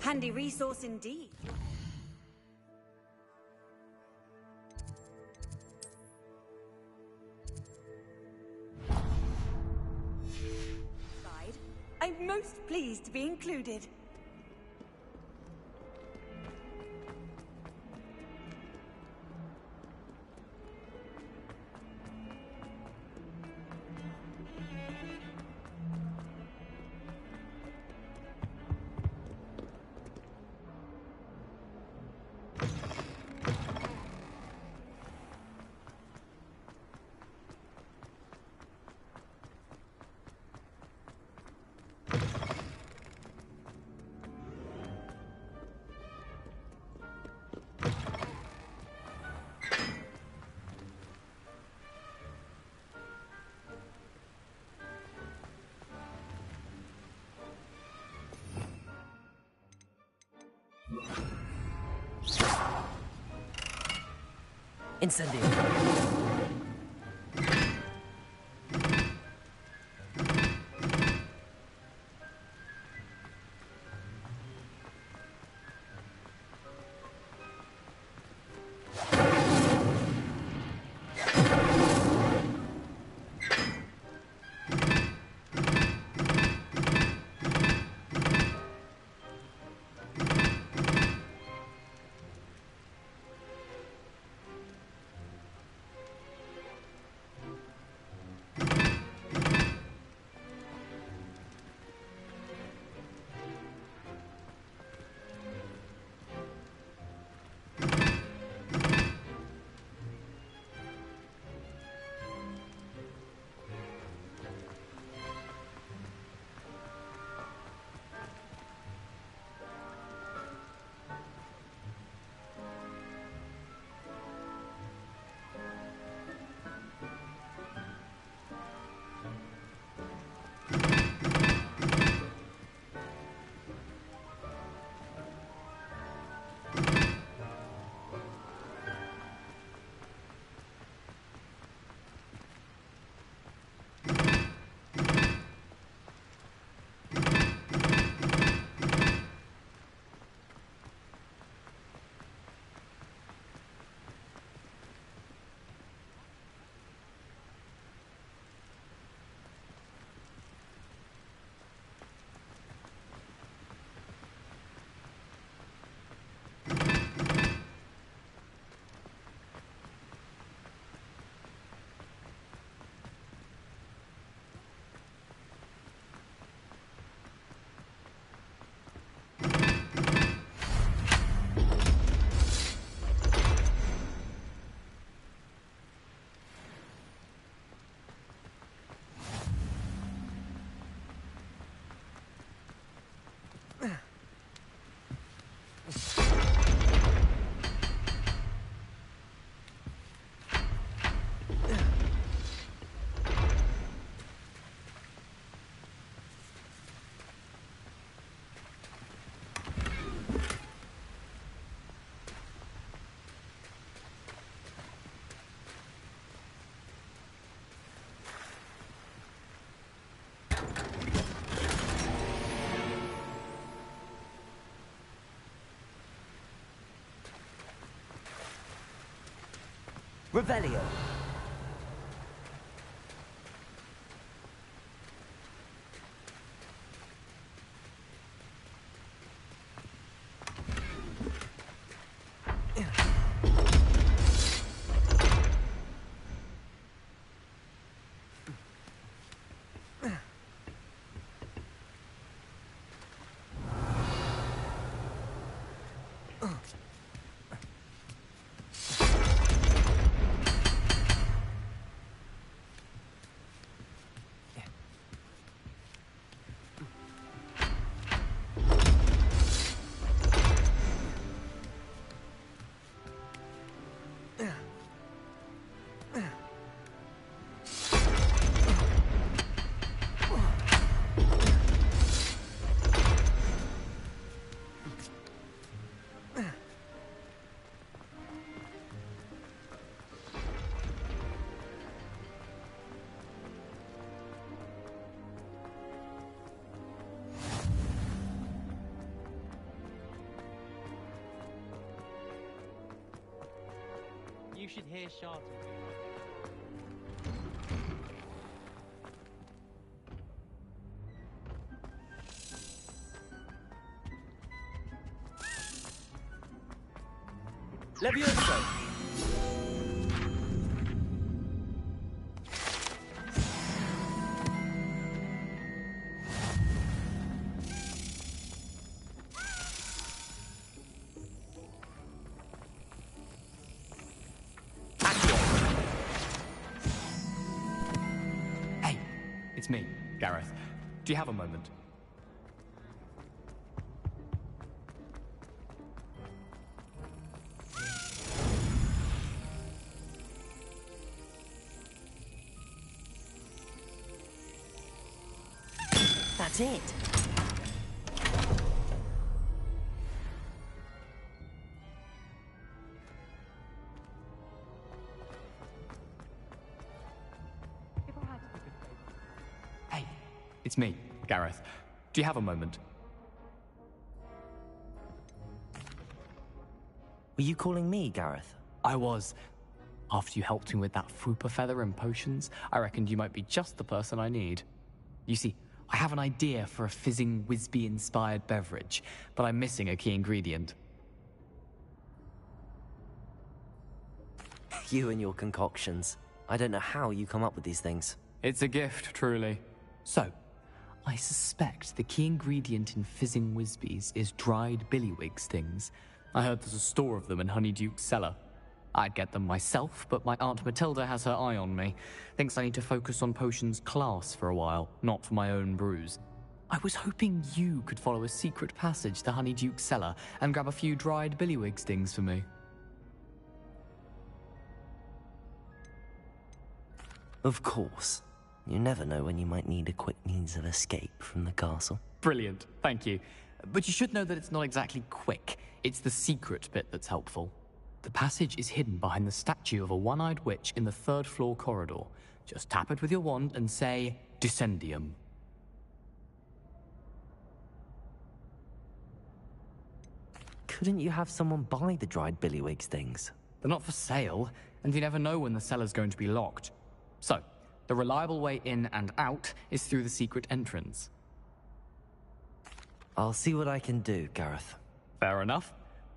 Handy resource indeed. I'm most pleased to be included. Incendio. Revelio. you should hear Shah talking. Levioso! Hey, it's me, Gareth. Do you have a moment? That's it! Hey, it's me, Gareth. Do you have a moment? Were you calling me, Gareth? I was. After you helped me with that Fupa feather and potions, I reckoned you might be just the person I need. You see, I have an idea for a fizzing Whizbee-inspired beverage, but I'm missing a key ingredient. You and your concoctions. I don't know how you come up with these things. It's a gift, truly. So, I suspect the key ingredient in fizzing Whizbees is dried billywig stings. I heard there's a store of them in Honeyduke's cellar. I'd get them myself, but my Aunt Matilda has her eye on me. Thinks I need to focus on potions class for a while, not for my own brews. I was hoping you could follow a secret passage to Honeyduke's cellar and grab a few dried billywig stings for me. Of course. You never know when you might need a quick means of escape from the castle. Brilliant, thank you. But you should know that it's not exactly quick. It's the secret bit that's helpful. The passage is hidden behind the statue of a one-eyed witch in the third-floor corridor. Just tap it with your wand and say, Descendium. Couldn't you have someone buy the dried billywig stings? They're not for sale, and you never know when the cellar's going to be locked. So, the reliable way in and out is through the secret entrance. I'll see what I can do, Gareth. Fair enough.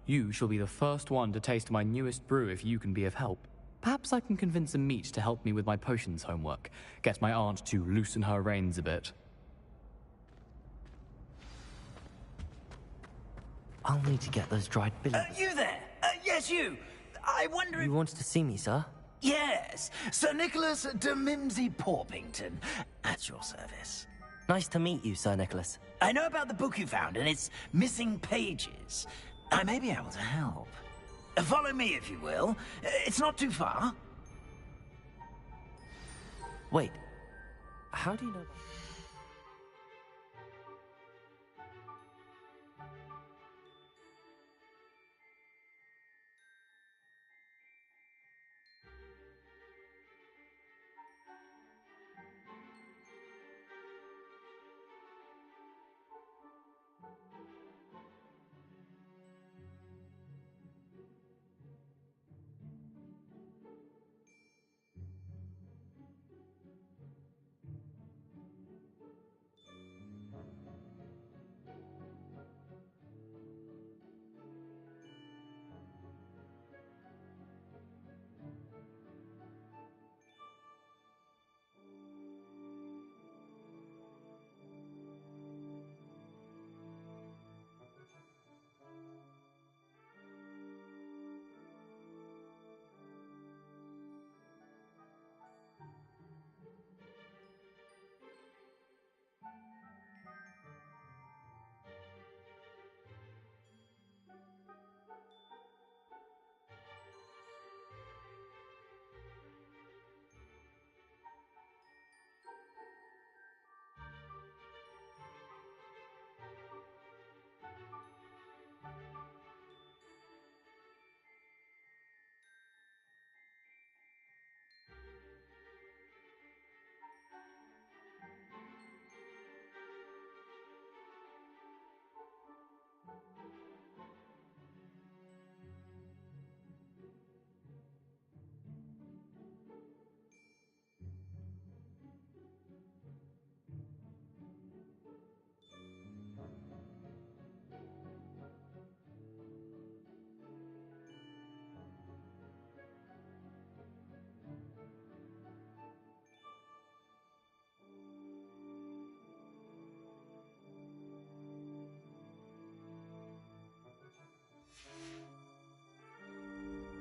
You shall be the first one to taste my newest brew if you can be of help. Perhaps I can convince a meat to help me with my potions homework. Get my aunt to loosen her reins a bit. I'll need to get those dried billywig... You there! Yes, you! I wonder if... You wanted to see me, sir? Yes, Sir Nicholas de Mimsy Porpington, at your service. Nice to meet you, Sir Nicholas. I know about the book you found and its missing pages. I may be able to help. Follow me, if you will. It's not too far. Wait. How do you know...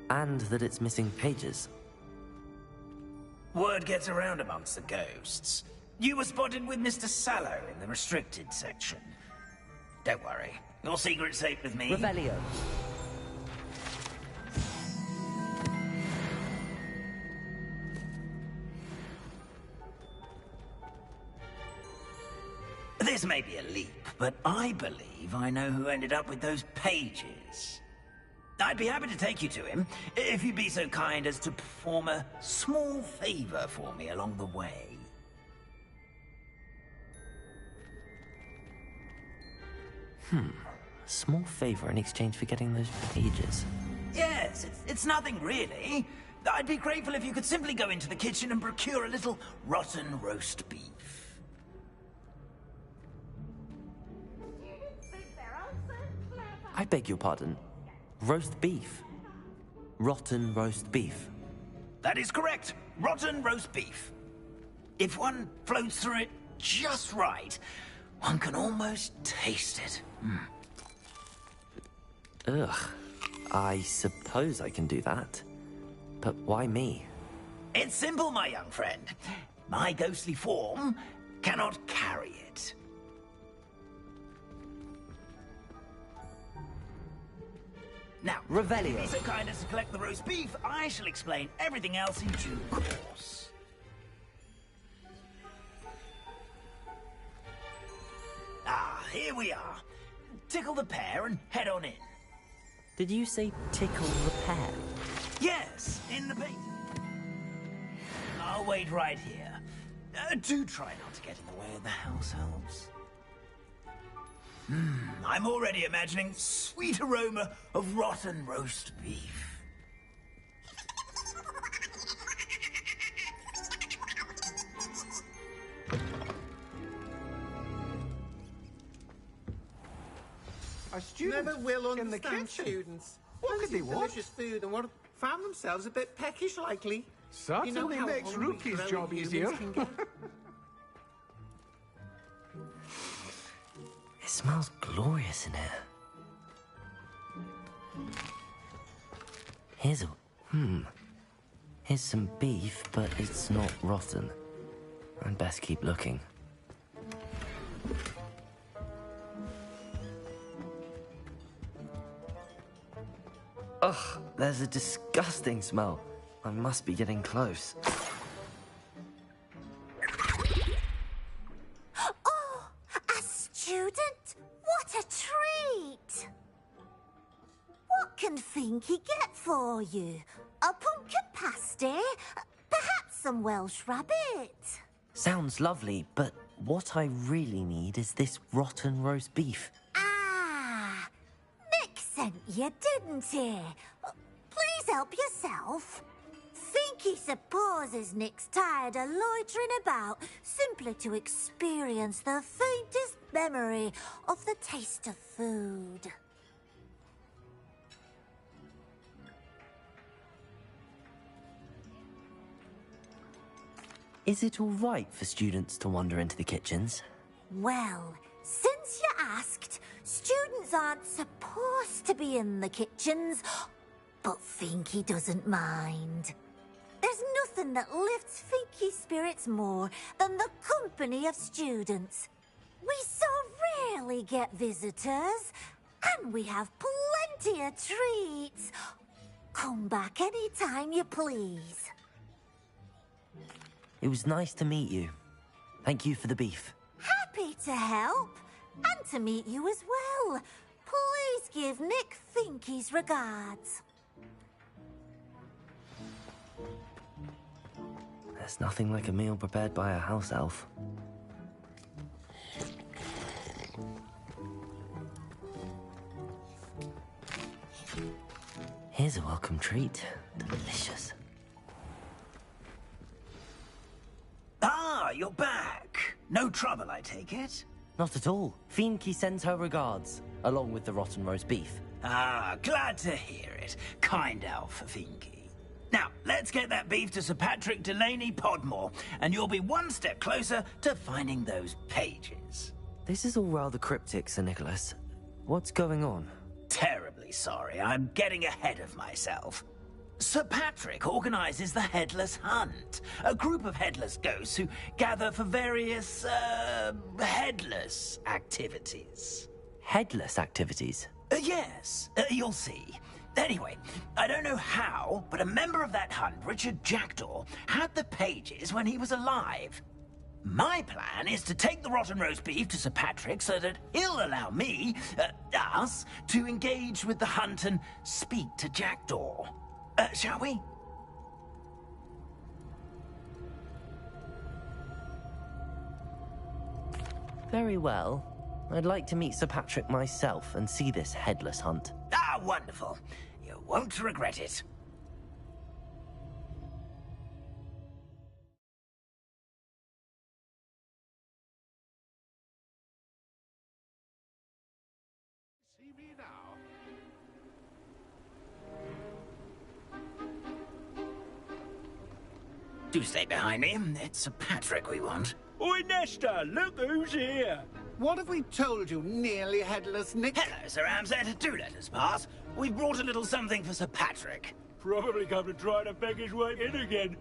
And that it's missing pages. Word gets around amongst the ghosts. You were spotted with Mr. Sallow in the restricted section. Don't worry, your secret's safe with me. Revelio. This may be a leap, but I believe I know who ended up with those pages. I'd be happy to take you to him, if you'd be so kind as to perform a small favor for me along the way. A small favor in exchange for getting those pages. Yes, it's nothing really. I'd be grateful if you could simply go into the kitchen and procure a little rotten roast beef. I beg your pardon. Roast beef. Rotten roast beef. That is correct. Rotten roast beef. If one floats through it just right, one can almost taste it. Ugh. I suppose I can do that. But why me? It's simple, my young friend. My ghostly form cannot carry it. Now, Revelio. be so kind as to collect the roast beef, I shall explain everything else in due course. Ah, here we are. Tickle the pear and head on in. Did you say tickle the pear? Yes, in the bait. I'll wait right here. Do try not to get in the way of the house elves. I'm already imagining sweet aroma of rotten roast beef. Our students Never will in the understand kitchen. students. What could they Fancy want? delicious food and what found themselves a bit peckish, likely. Certainly how makes hungry Rookie's growing job humans easier. can get. It smells glorious in here. Here's some beef, but it's not rotten. I'd best keep looking. Ugh, there's a disgusting smell. I must be getting close. Oh, a student? What a treat! What can Finky get for you? A pumpkin pasty? Perhaps some Welsh rabbit? Sounds lovely, but what I really need is this rotten roast beef. Ah, Nick sent you, didn't he? Please help yourself. Finky supposes Nick's tired of loitering about simply to experience the faintest memory of the taste of food. Is it all right for students to wander into the kitchens? Well, since you asked, students aren't supposed to be in the kitchens, but Finky doesn't mind. There's nothing that lifts Finky's spirits more than the company of students. We so rarely get visitors, and we have plenty of treats. Come back any time you please. It was nice to meet you. Thank you for the beef. Happy to help, and to meet you as well. Please give Nick Finky's regards. There's nothing like a meal prepared by a house elf. Here's a welcome treat. Delicious. Ah, you're back. No trouble, I take it? Not at all. Fienke sends her regards, along with the rotten roast beef. Ah, glad to hear it. Kind elf, Finky. Now, let's get that beef to Sir Patrick Delaney Podmore, and you'll be one step closer to finding those pages. This is all rather cryptic, Sir Nicholas. What's going on? Terribly sorry, I'm getting ahead of myself. Sir Patrick organizes the Headless Hunt, a group of headless ghosts who gather for various, headless activities. Headless activities? Yes, you'll see. Anyway, I don't know how, but a member of that hunt, Richard Jackdaw, had the pages when he was alive. My plan is to take the rotten roast beef to Sir Patrick so that he'll allow me, us, to engage with the hunt and speak to Jackdaw. Shall we? Very well. I'd like to meet Sir Patrick myself and see this headless hunt. Ah, wonderful. You won't regret it. See me now. Do stay behind me. It's Sir Patrick we want. Oi, Nesta, look who's here. What have we told you, nearly headless Nick? Hello, Sir Ramsay. Do let us pass. We've brought a little something for Sir Patrick. Probably come to try to beg his way in again.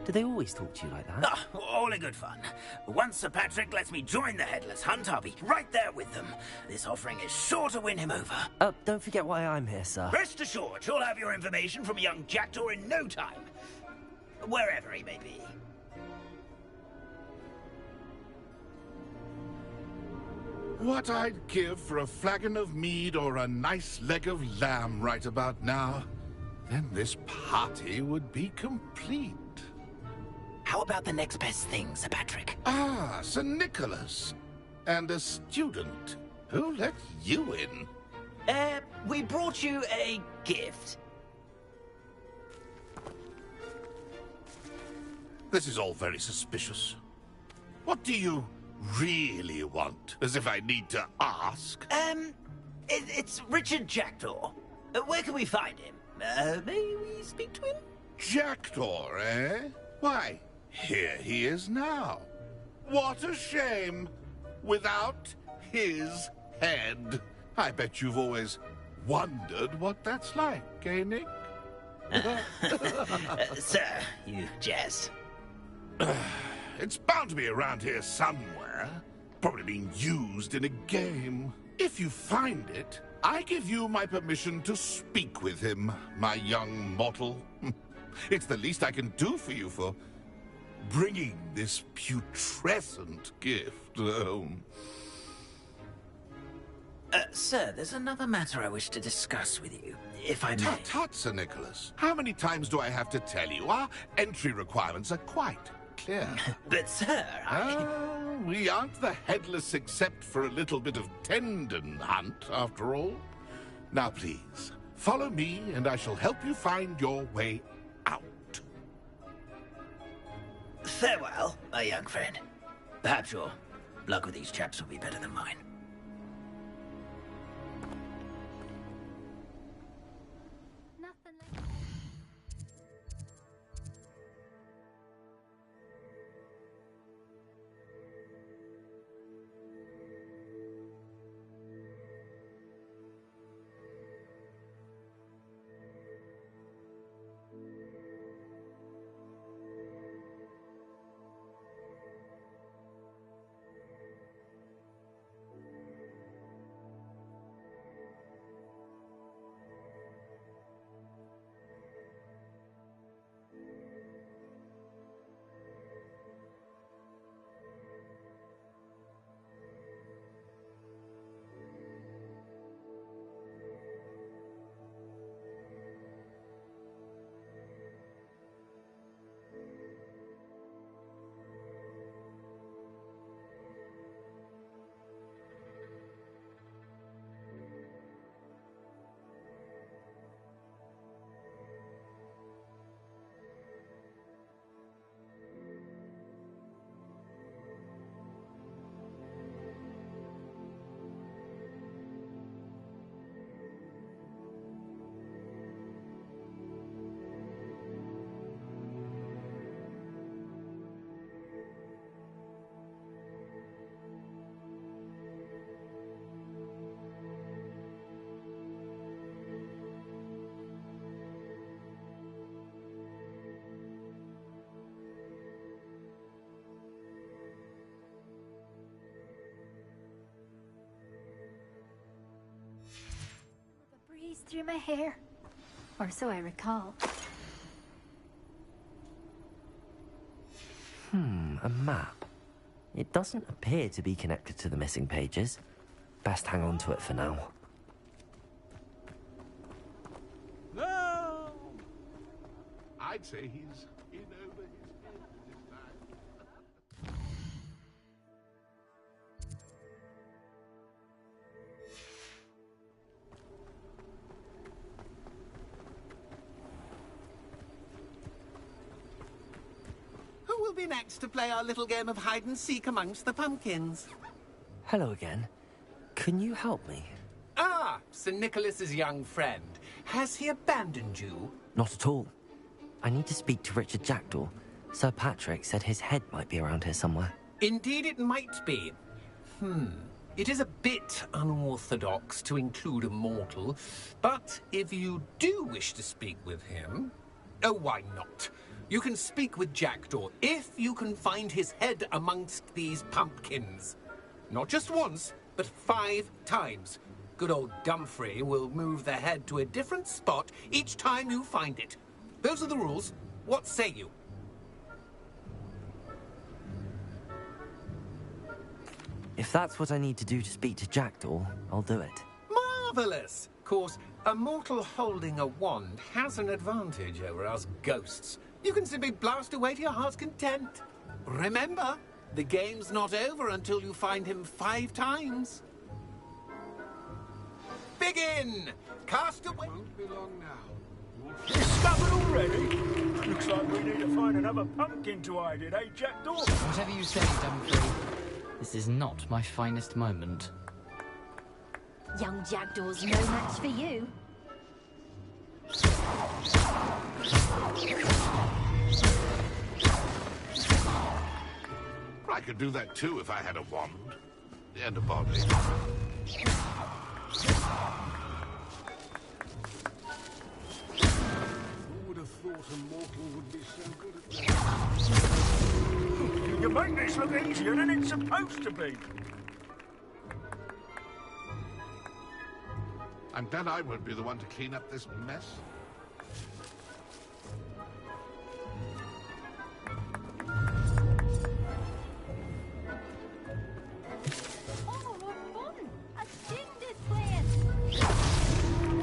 Do they always talk to you like that? Ah, all in good fun. Once Sir Patrick lets me join the Headless Hunt, I'll be right there with them. This offering is sure to win him over. Don't forget why I'm here, sir. Rest assured, you'll have your information from young Jackdaw in no time. Wherever he may be. What I'd give for a flagon of mead or a nice leg of lamb right about now. Then this party would be complete. How about the next best thing, Sir Patrick? Ah, Sir Nicholas. And a student. Who let you in? We brought you a gift. This is all very suspicious. What do you really want? As if I need to ask. It's Richard Jackdaw. Where can we find him? May we speak to him? Jackdaw, eh? Why, here he is now. What a shame. Without his head. I bet you've always wondered what that's like, eh, Nick? Sir, you jest. It's bound to be around here somewhere. Probably being used in a game. If you find it, I give you my permission to speak with him, my young mortal. It's the least I can do for you for bringing this putrescent gift home. Sir, there's another matter I wish to discuss with you, if I may. Tut, tut, Sir Nicholas. How many times do I have to tell you? Our entry requirements are quite clear. But, sir, we aren't the headless except for a little bit of tendon hunt, after all. Now, please, follow me, and I shall help you find your way out. Farewell, my young friend. Perhaps your luck with these chaps will be better than mine. through my hair. Or so I recall. A map. It doesn't appear to be connected to the missing pages. Best hang on to it for now. No! I'd say he's in over his head this time. Who will be next to play our little game of hide and seek amongst the pumpkins? Hello again. Can you help me? Ah, Sir Nicholas's young friend. Has he abandoned you? Not at all. I need to speak to Richard Jackdaw. Sir Patrick said his head might be around here somewhere. Indeed it might be. It is a bit unorthodox to include a mortal, but if you do wish to speak with him... Oh, why not? You can speak with Jackdaw if you can find his head amongst these pumpkins. Not just once, but 5 times. Good old Dumfrey will move the head to a different spot each time you find it. Those are the rules. What say you? If that's what I need to do to speak to Jackdaw, I'll do it. Marvellous! Of course, a mortal holding a wand has an advantage over us ghosts. You can simply blast away to your heart's content. Remember, the game's not over until you find him 5 times. Begin! Cast away... Won't be long now. Discovered already? Looks like we need to find another pumpkin to hide in, eh, Jackdaw? Whatever you say, Dumfrey. This is not my finest moment. Young Jackdaw's no match for you. I could do that too if I had a wand and a body. Who would have thought a mortal would be so good at that? You make this look easier than it's supposed to be. I'm glad I won't be the one to clean up this mess. Oh, what fun! A student is playing!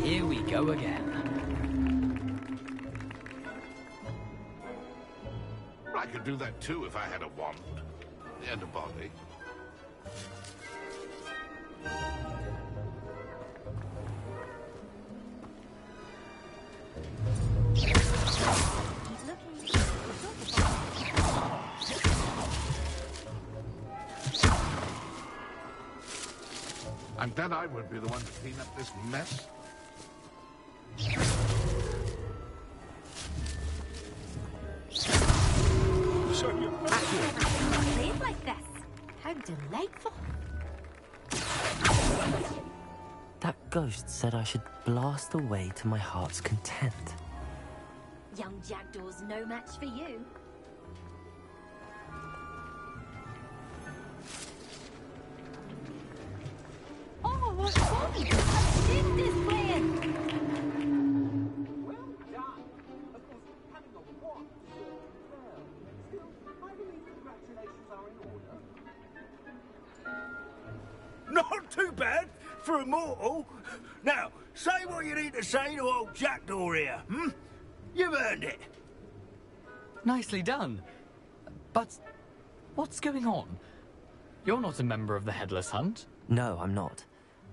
Here we go again. I could do that too if I had a wand and a body. I'm glad I won't be the one to clean up this mess. So you Played like this. How delightful. That ghost said I should blast away to my heart's content. Young Jackdaw's no match for you. Oh, what fun! A student is playing! Well done! Of course, having a wand is fair. Still, I believe congratulations are in order. Not too bad for a mortal. Now, say what you need to say to old Jackdaw here, You've earned it. Nicely done. But what's going on? You're not a member of the Headless Hunt. No, I'm not.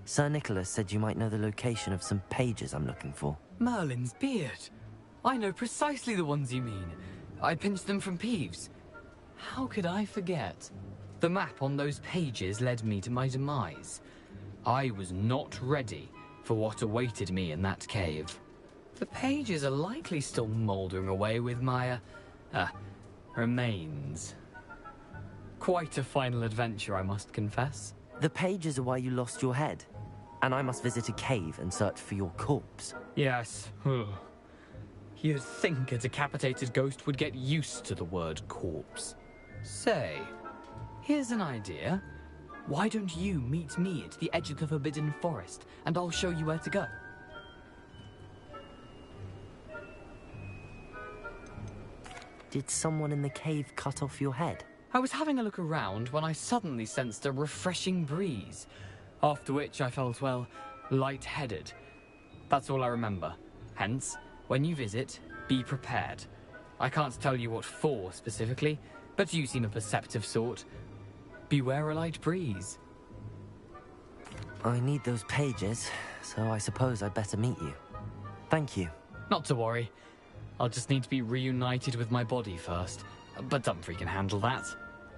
Sir Nicholas said you might know the location of some pages I'm looking for. Merlin's beard. I know precisely the ones you mean. I pinched them from Peeves. How could I forget? The map on those pages led me to my demise. I was not ready for what awaited me in that cave. The pages are likely still mouldering away with my, remains. Quite a final adventure, I must confess. The pages are why you lost your head, and I must visit a cave and search for your corpse. Yes. You'd think a decapitated ghost would get used to the word corpse. Say, here's an idea. Why don't you meet me at the edge of the Forbidden Forest, and I'll show you where to go? Did someone in the cave cut off your head? I was having a look around when I suddenly sensed a refreshing breeze, after which I felt, well, lightheaded. That's all I remember. Hence, when you visit, be prepared. I can't tell you what for specifically, but you seem a perceptive sort. Beware a light breeze. I need those pages, so I suppose I'd better meet you. Thank you. Not to worry. I'll just need to be reunited with my body first. But Dumfries can handle that.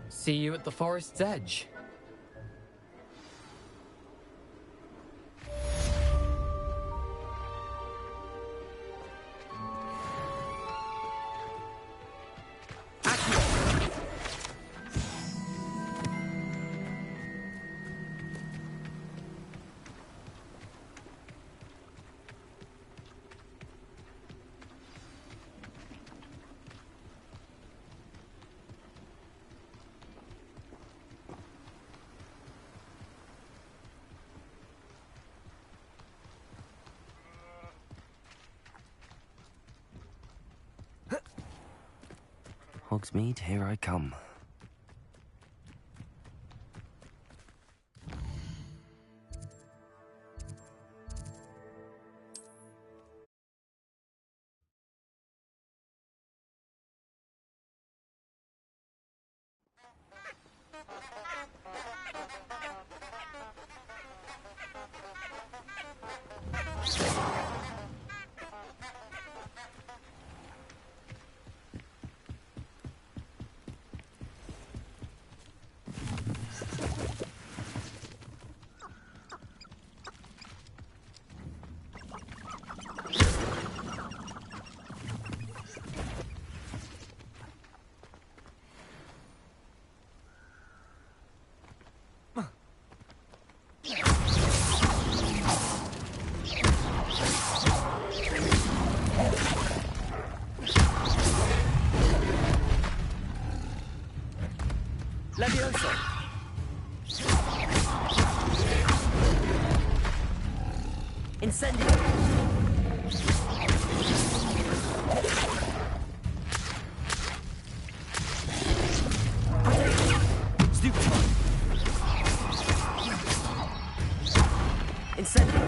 See you at the forest's edge. Hogsmeade, here I come. Levioso! Incendio! Stupefy! Incendio!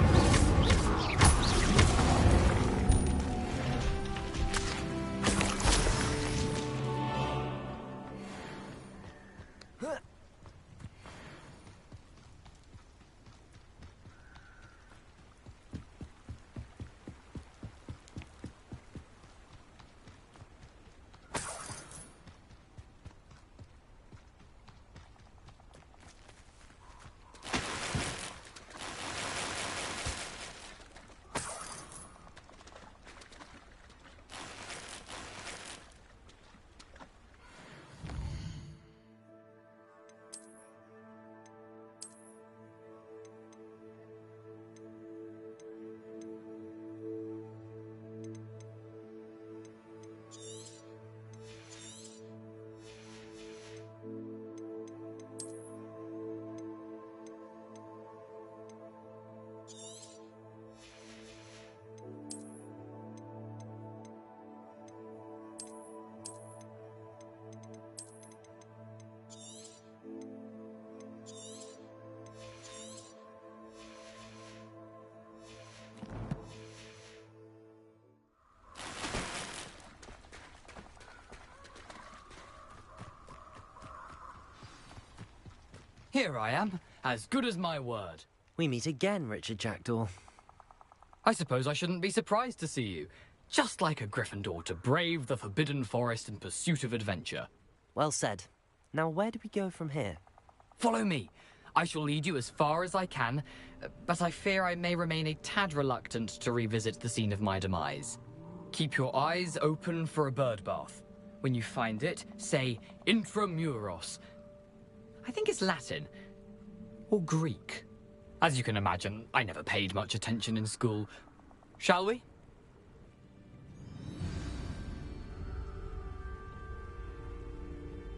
Here I am, as good as my word. We meet again, Richard Jackdaw. I suppose I shouldn't be surprised to see you. Just like a Gryffindor to brave the Forbidden Forest in pursuit of adventure. Well said. Now where do we go from here? Follow me. I shall lead you as far as I can, but I fear I may remain a tad reluctant to revisit the scene of my demise. Keep your eyes open for a bird bath. When you find it, say Intramuros. I think it's Latin. Or Greek. As you can imagine, I never paid much attention in school. Shall we?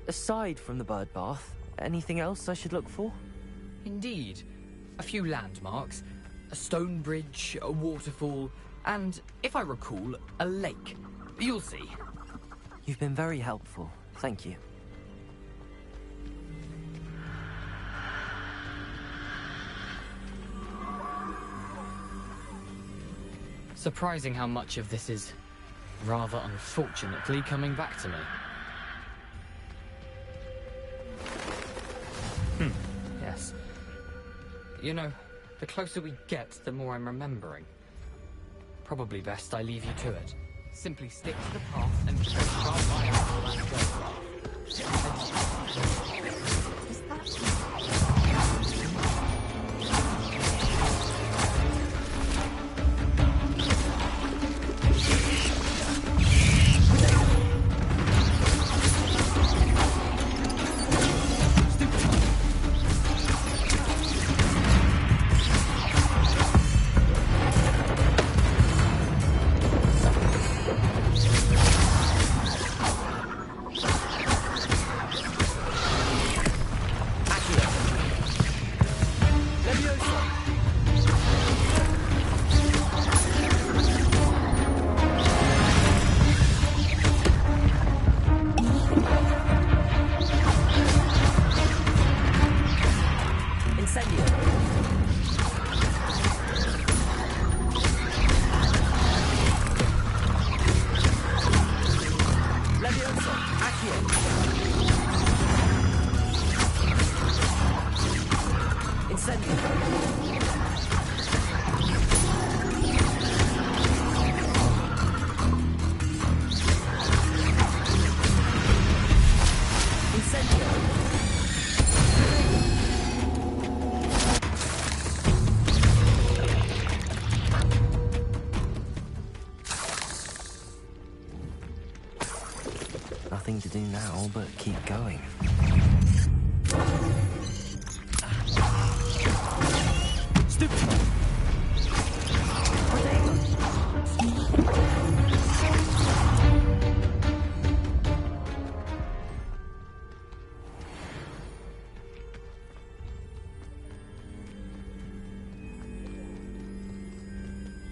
Aside from the bird bath, anything else I should look for? Indeed. A few landmarks. A stone bridge, a waterfall, and, if I recall, a lake. You'll see. You've been very helpful. Thank you. Surprising how much of this is rather unfortunately coming back to me. Yes. You know, the closer we get, the more I'm remembering. Probably best I leave you to it. Simply stick to the path and keep as far by as Nothing to do now but keep going. Stupid!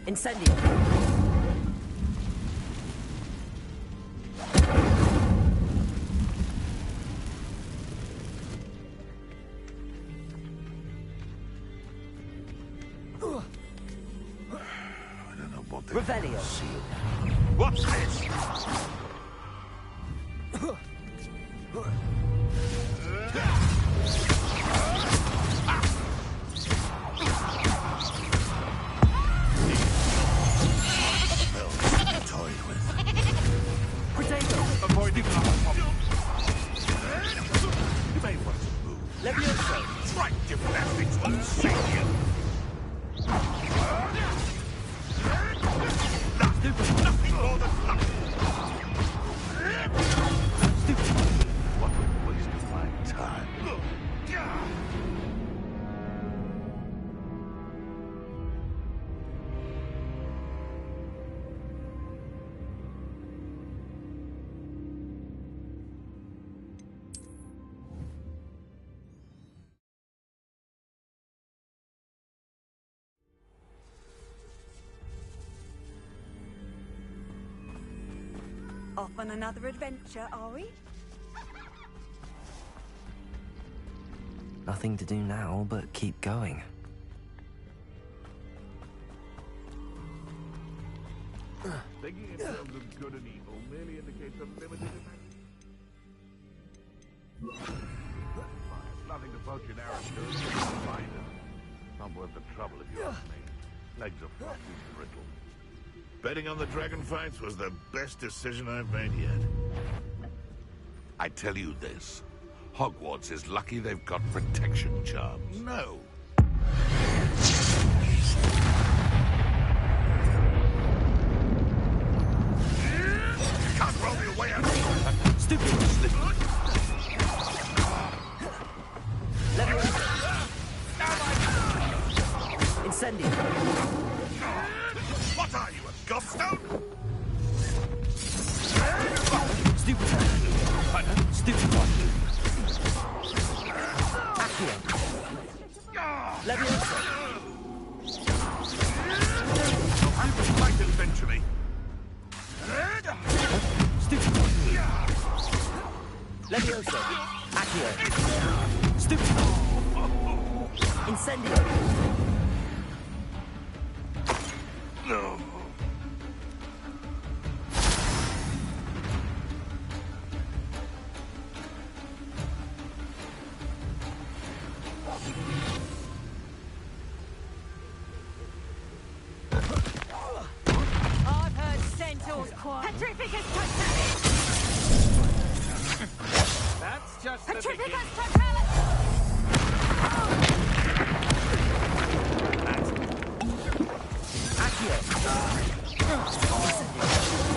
Incendio! Revelio. What's this? Avoiding you may want to move. Levioso. Right, gymnastics won't save you. Nothing more than luck. What a waste of my time. Off on another adventure, are we? Nothing to do now but keep going. Thinking in terms of good and evil merely indicates a limited effect. Nothing to poach an arrow to find it. Not worth the trouble if you ask me. Legs are fluffy and brittle. Betting on the dragon fights was the best decision I've made yet. I tell you this, Hogwarts is lucky they've got protection charms. No. Can't roll me away out. Stupid. Incendio. What are you, a gobstone? Stupid. Stupid one. Accio. Levioso. I'll fight eventually. Stupid one. Levioso. Accio. Stupido. Incendio. No. I've heard centaurs quiet. Petrificus totalis! That's just the Petrificus beginning. totalis!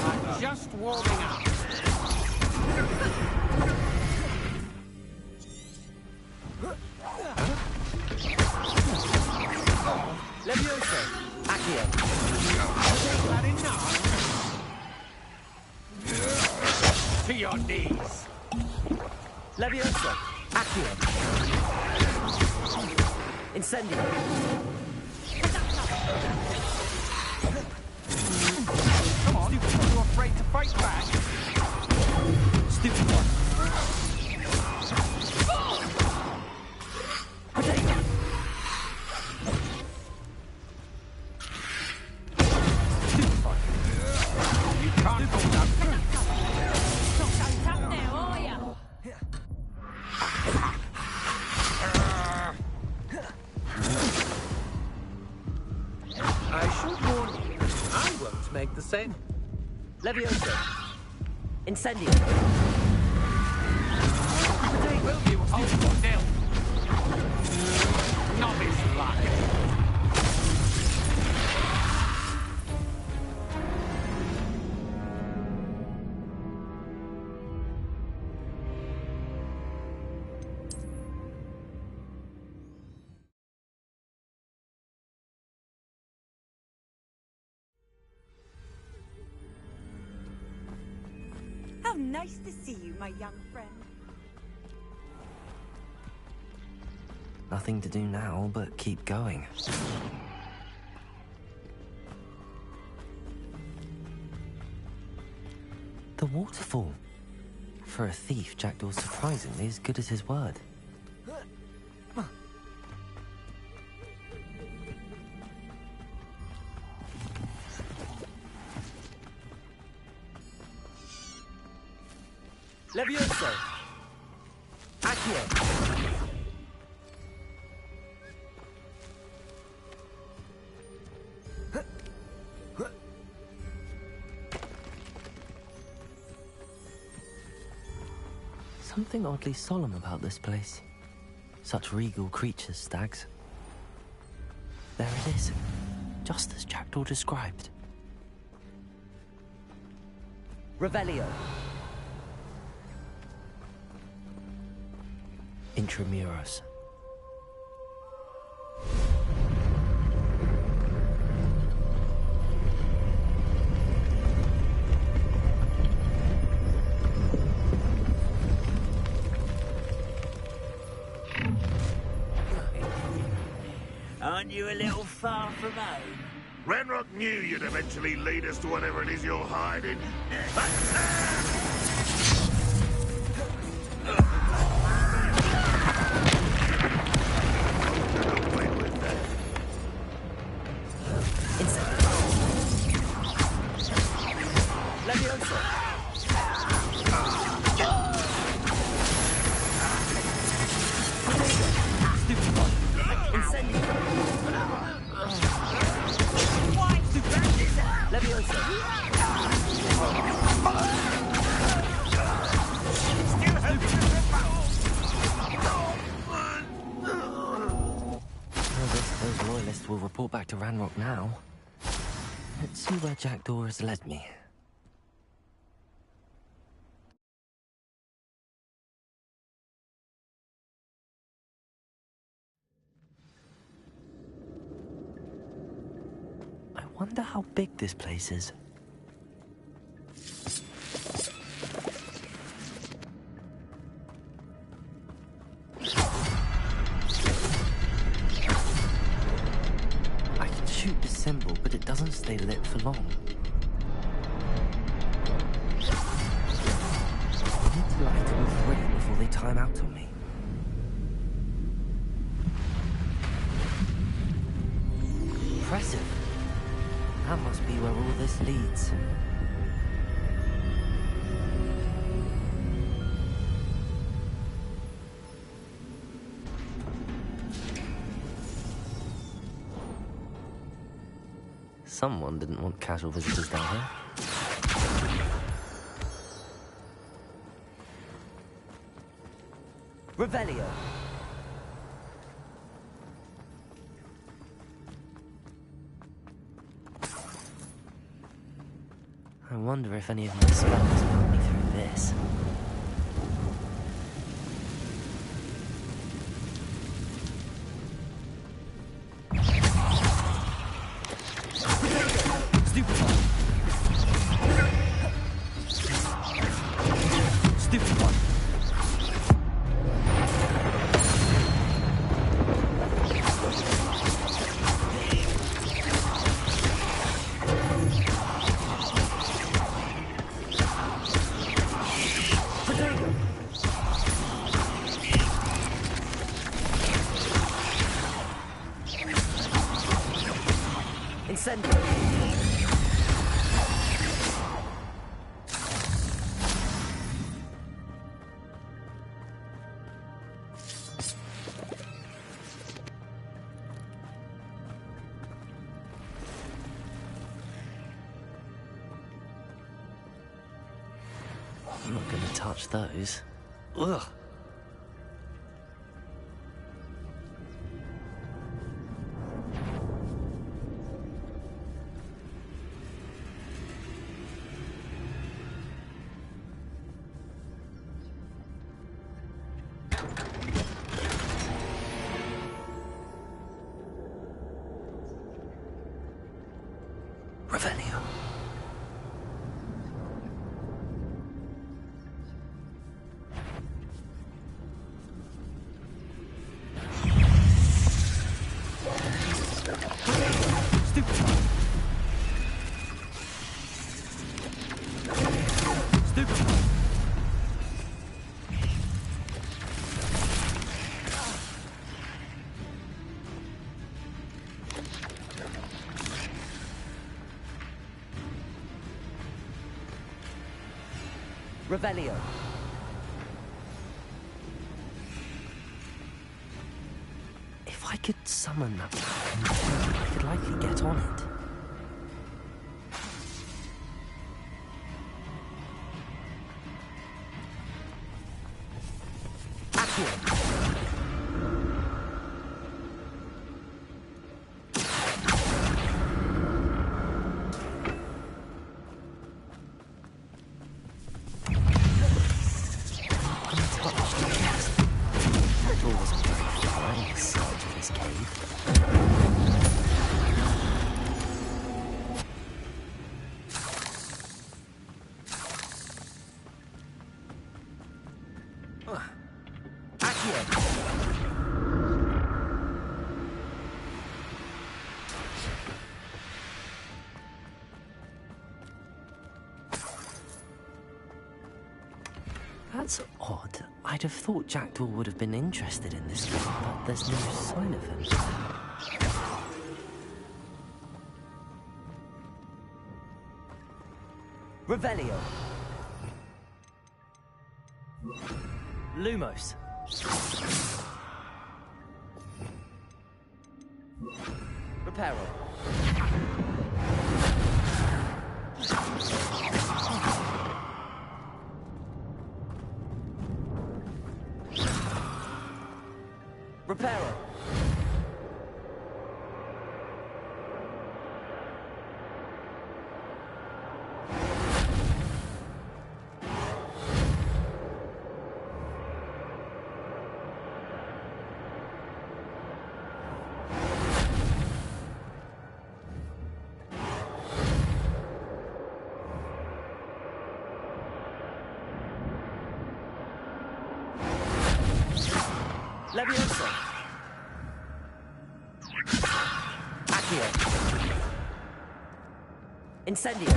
I'm just warming up. Levioso. Accio. Is that enough? To your knees. Levioso. Accio. Incendio. Come on, you're afraid to fight back. Stupid one. Potato. Stupid one. You can't hold up. Not showed up now, are ya? I should warn you, I won't make the same. Levioso. Incendio. Will you hold still? Novice luck. How nice to see you, my young friend. Nothing to do now but keep going. The waterfall. For a thief, Jackdaw's surprisingly as good as his word. Levioso. Accio. Something oddly solemn about this place. Such regal creatures, stags. There it is, just as Jackdaw described. Revelio. Intramuros. Aren't you a little far from home? Ranrock knew you'd eventually lead us to whatever it is you're hiding. Those loyalists will report back to Ranrock now. Let's see where Jackdaw has led me. I wonder how big this place is. I can shoot the symbol, but it doesn't stay lit for long. I need to light it with wind. time out on me. Impressive. That must be where all this leads. Someone didn't want casual visitors down here. Revelio. I wonder if any of my spells will help me through this. I'm not gonna touch those. Ugh. Revelio. Revelio. If I could summon that weapon, I could likely get on it. Accio. That's odd. I'd have thought Jackdaw would have been interested in this one, but there's no sign of him. Revelio. Lumos. Reparo. Reparo. Leviosa. Accio. Incendio.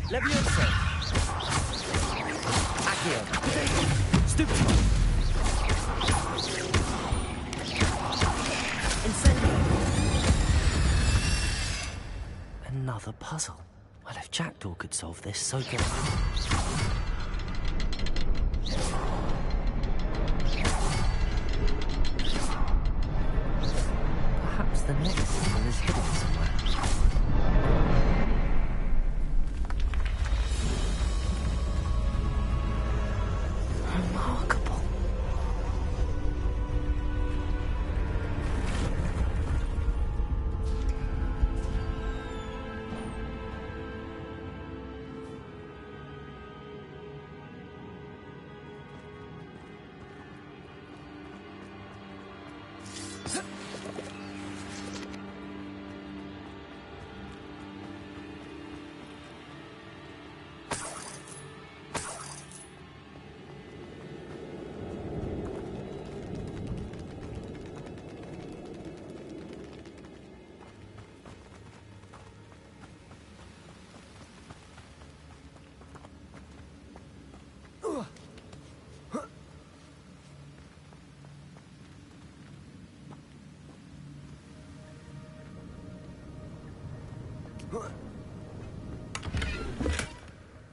Levioso! Accio! Stupefy! Incendio! Another puzzle. Well, if Jackdaw could solve this, so can I. Perhaps the next symbol is hidden somewhere. Remarkable.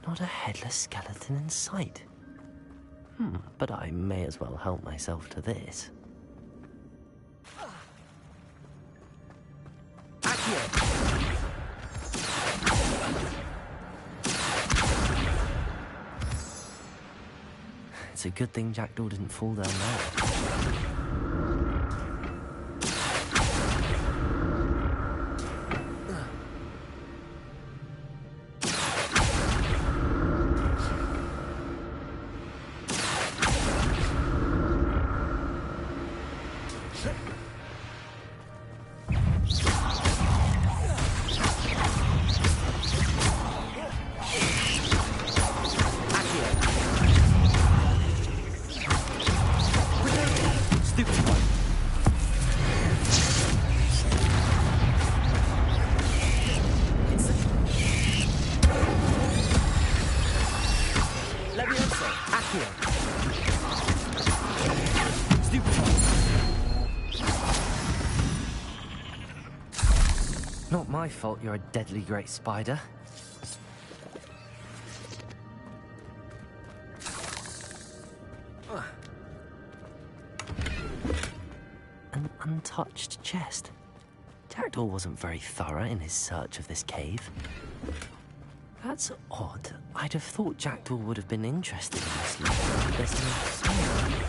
Not a headless skeleton in sight. But I may as well help myself to this. Accio! It's a good thing Jackdaw didn't fall down there. Not my fault you're a deadly great spider. An untouched chest. Jackdaw wasn't very thorough in his search of this cave. That's odd. I'd have thought Jackdaw would have been interested in this loot. There's no sign.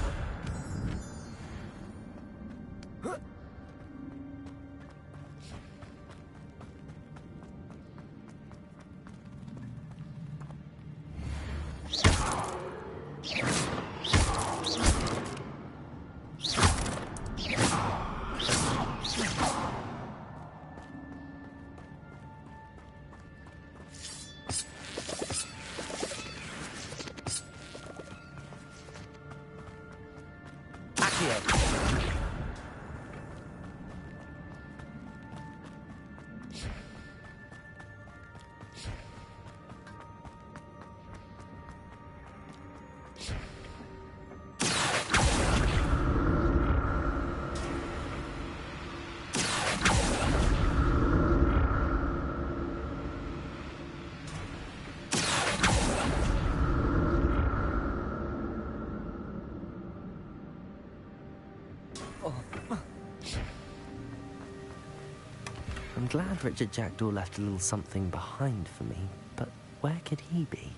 I'm glad Richard Jackdaw left a little something behind for me, but where could he be?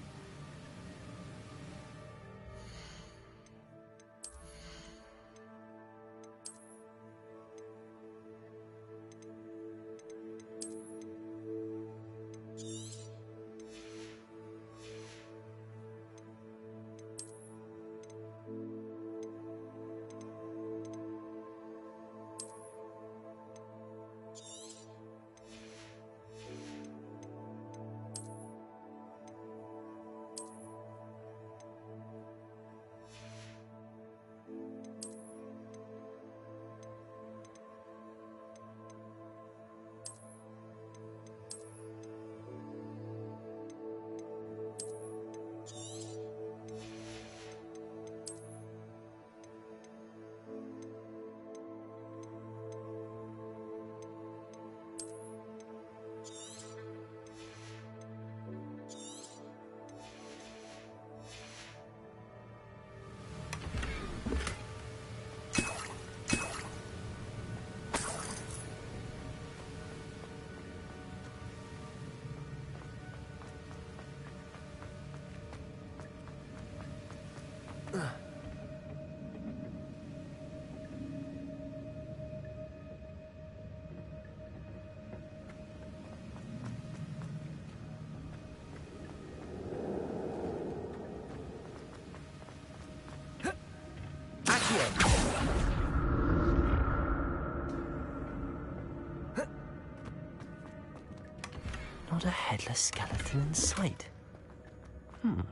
Not a headless skeleton in sight.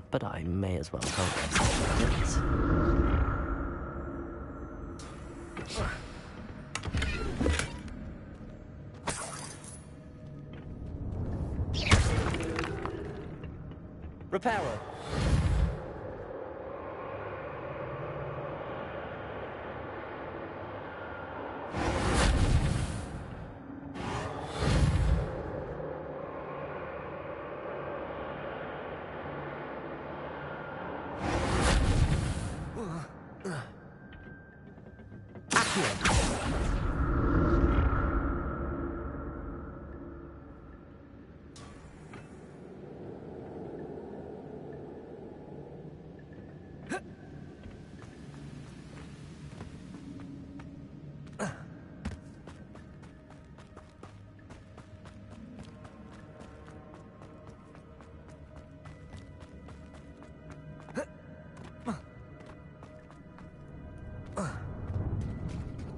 But I may as well help myself. Reparo.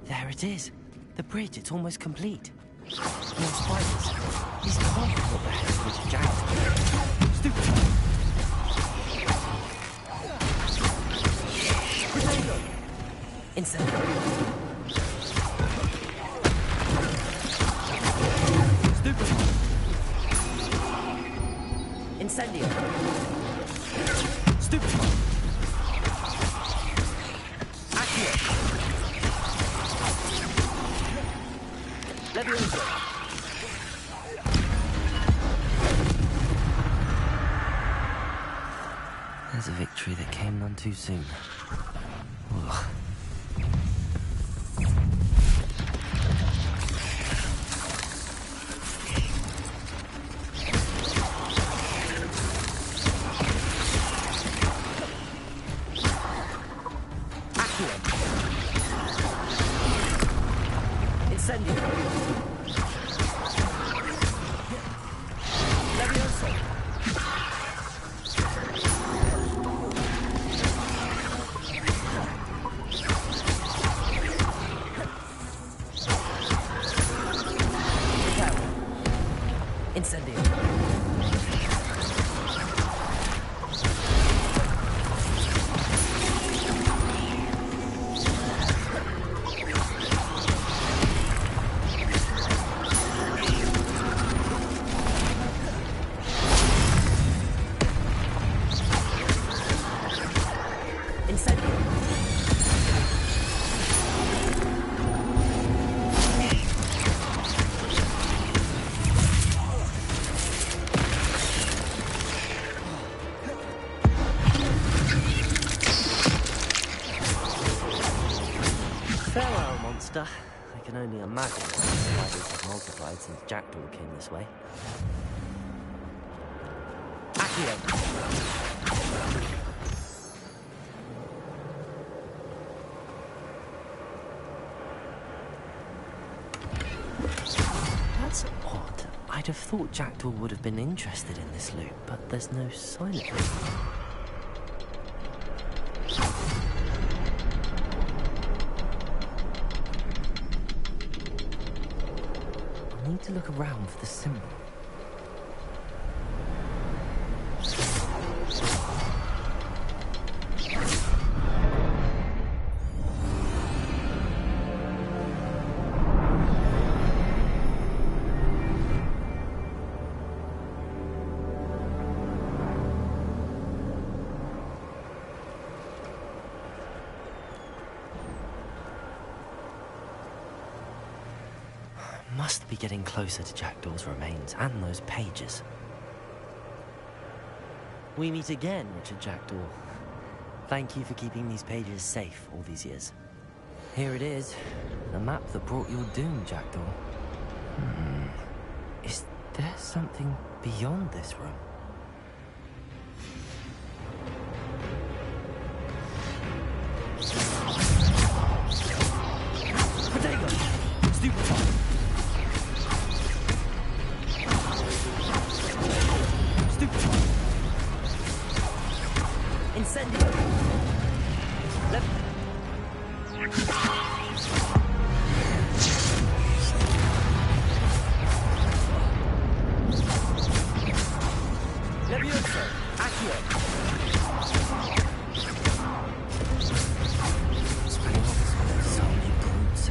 There it is. The bridge, it's almost complete. More spiders. He's confident what the heck was jacked. Stupid. Potato. Incendio. Stupid. Incendio. Stupid. There's a victory that came none too soon. Ugh. I can only imagine how the spiders have multiplied since Jackdaw came this way. Accio! That's odd. I'd have thought Jackdaw would have been interested in this loot, but there's no sign of it. I need to look around for the symbol. Must be getting closer to Jackdaw's remains and those pages. We meet again, Richard Jackdaw. Thank you for keeping these pages safe all these years. Here it is, the map that brought your doom, Jackdaw. Is there something beyond this room? Protego! Stupefy! Incendio! Levioso! Accio! Expelliarmus, so you brutes.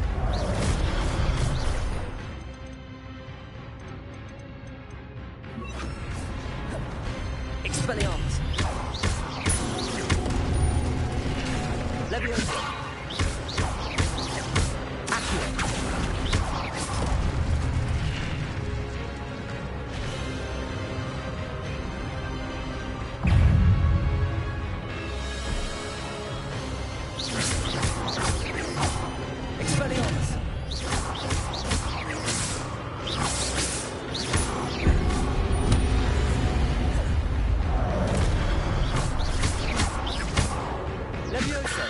Expelliarmus! Levioso! Accio! Expelliarmus! Levioso!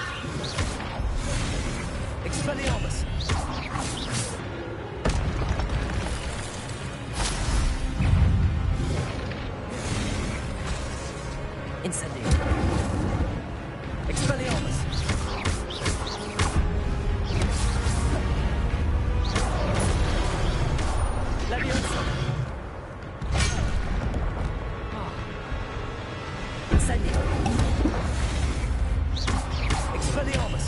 Expelliarmus! Incendio! Expelliarmus! Levioso! Incendio! Expelliarmus!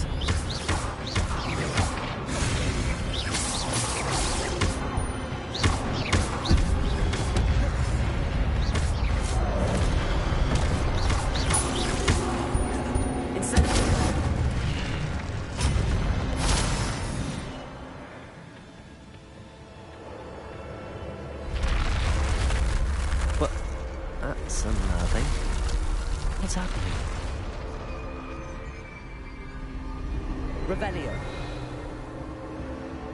Incendio! What? That's unnerving. What's happening? Revelio.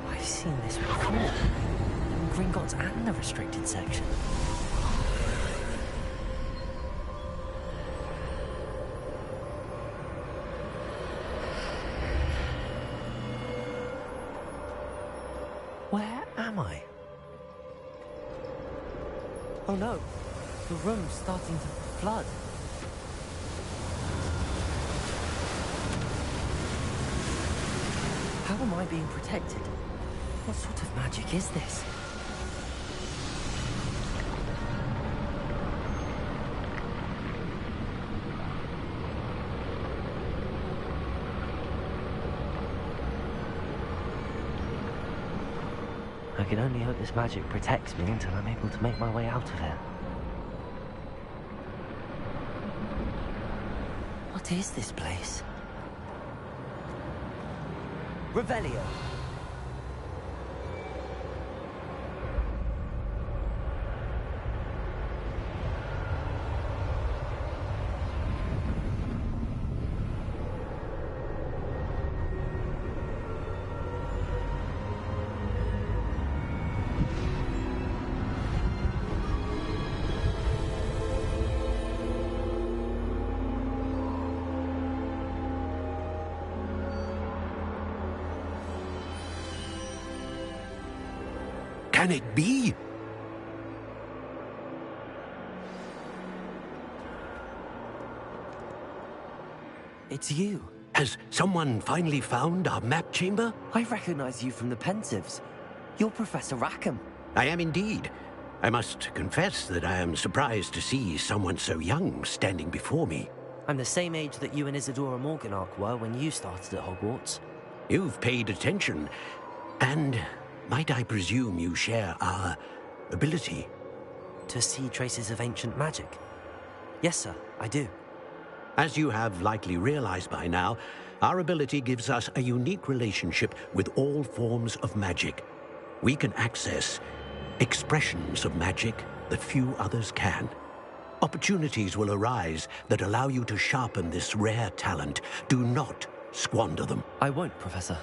I've seen this before. In Gringotts and the restricted section. Where am I? Oh no, the room's starting to flood. How am I being protected? What sort of magic is this? I can only hope this magic protects me until I'm able to make my way out of here. What is this place? Revelio. Can it be? It's you. Has someone finally found our map chamber? I recognize you from the Pensieves. You're Professor Rackham. I am indeed. I must confess that I am surprised to see someone so young standing before me. I'm the same age that you and Isadora Morganach were when you started at Hogwarts. You've paid attention, and might I presume you share our ability? To see traces of ancient magic? Yes, sir, I do. As you have likely realized by now, our ability gives us a unique relationship with all forms of magic. We can access expressions of magic that few others can. Opportunities will arise that allow you to sharpen this rare talent. Do not squander them. I won't, Professor.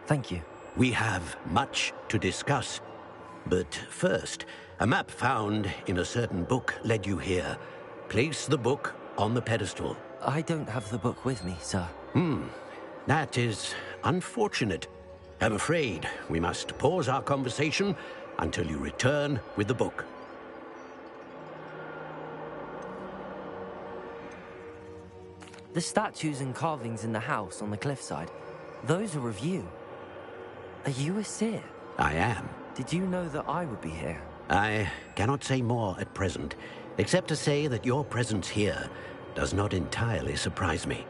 Thank you. We have much to discuss. But first, a map found in a certain book led you here. Place the book on the pedestal. I don't have the book with me, sir. That is unfortunate. I'm afraid we must pause our conversation until you return with the book. The statues and carvings in the house on the cliffside, Those are of you. Are you a seer? I am. Did you know that I would be here? I cannot say more at present, except to say that your presence here does not entirely surprise me.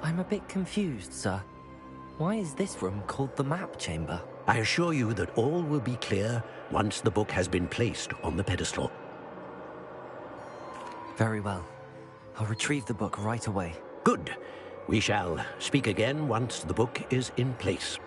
I'm a bit confused, sir. Why is this room called the map chamber? I assure you that all will be clear once the book has been placed on the pedestal. Very well. I'll retrieve the book right away. Good. We shall speak again once the book is in place.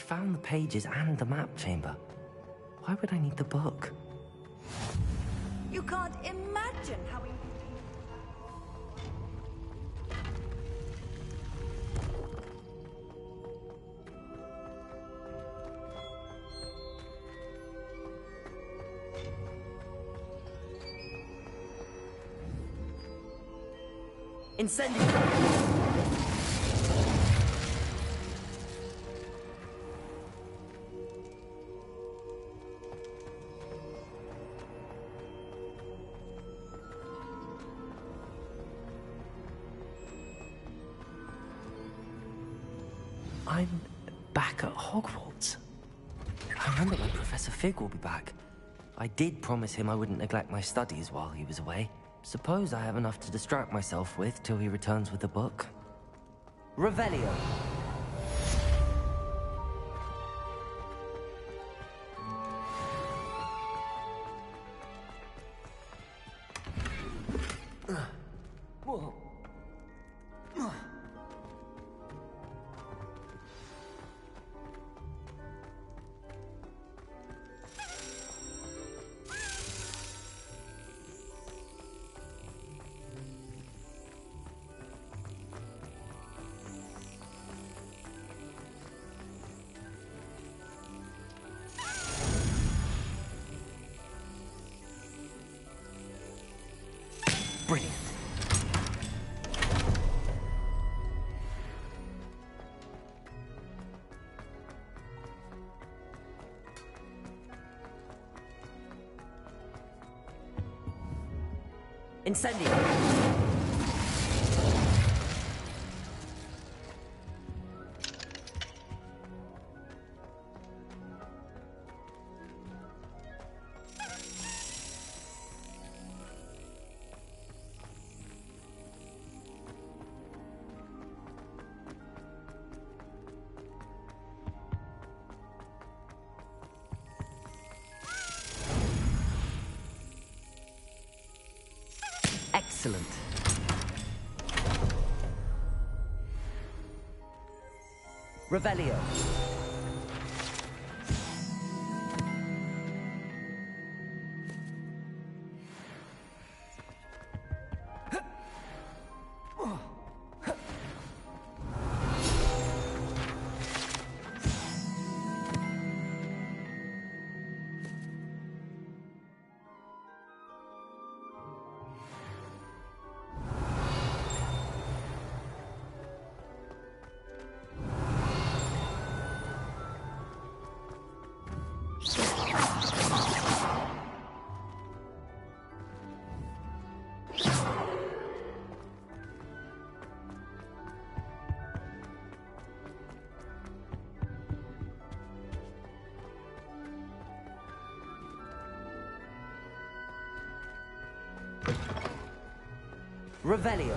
found the pages and the map chamber. Why would I need the book? You can't imagine how he... Incendio! I'm back at Hogwarts. I remember when Professor Fig will be back. I did promise him I wouldn't neglect my studies while he was away. Suppose I have enough to distract myself with till he returns with the book. Revelio. Whoa. Brilliant. Incendio. Excellent. Revelio. Revelio.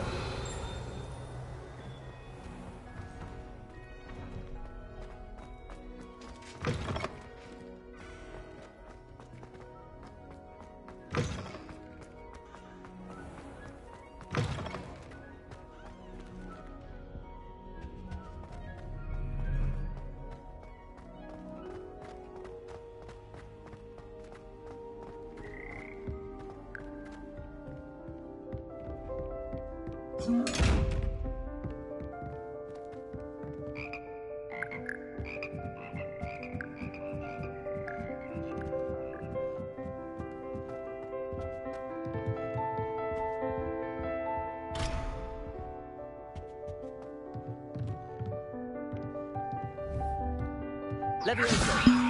Leviosa.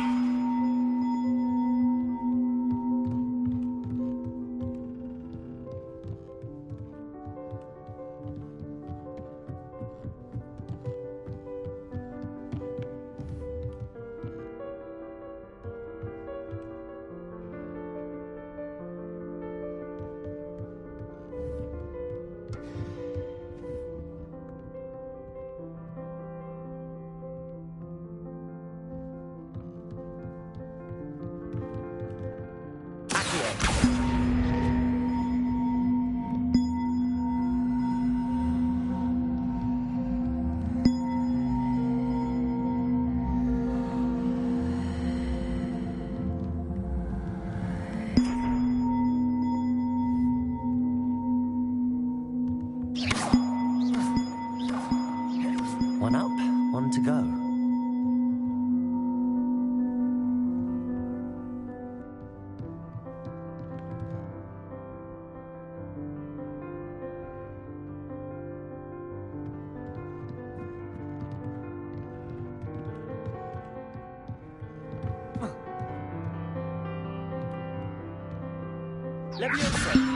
Leviosa!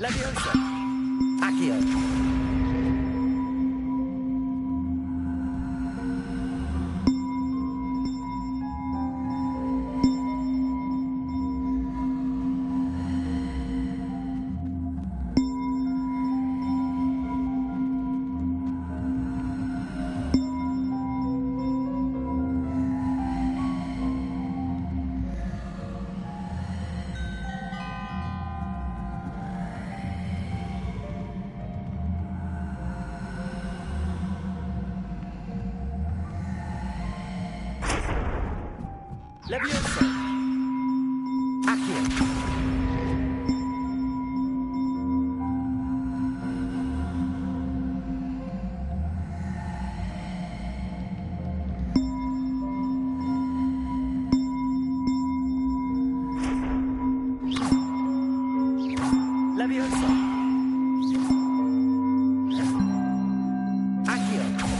Leviosa! Accio! Leviosa! Accio! Leviosa! Accio!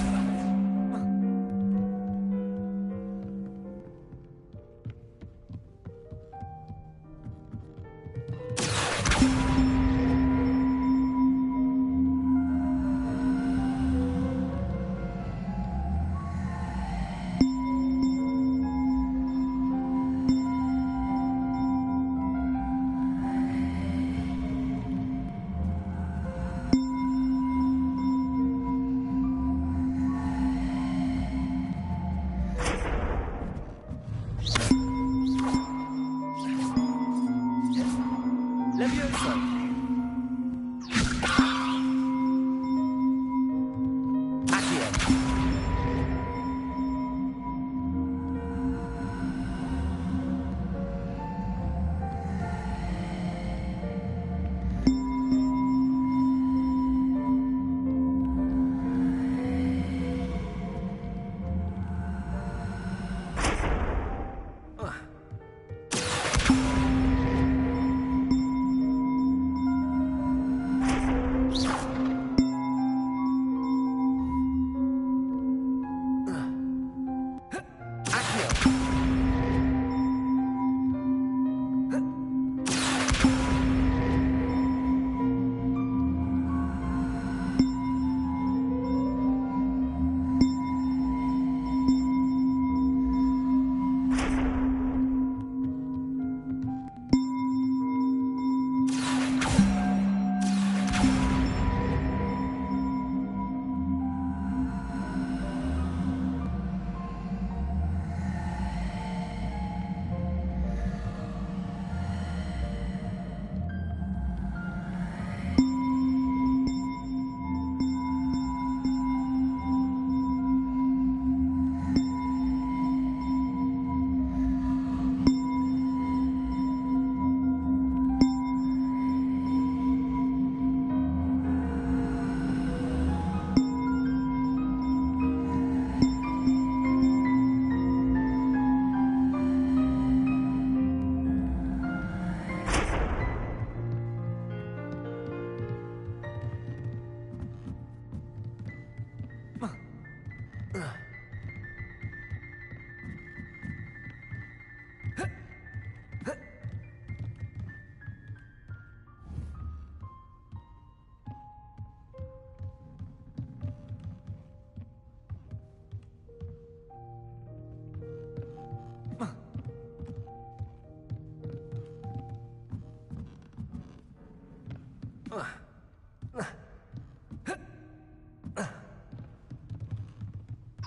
Leviosa! Accio!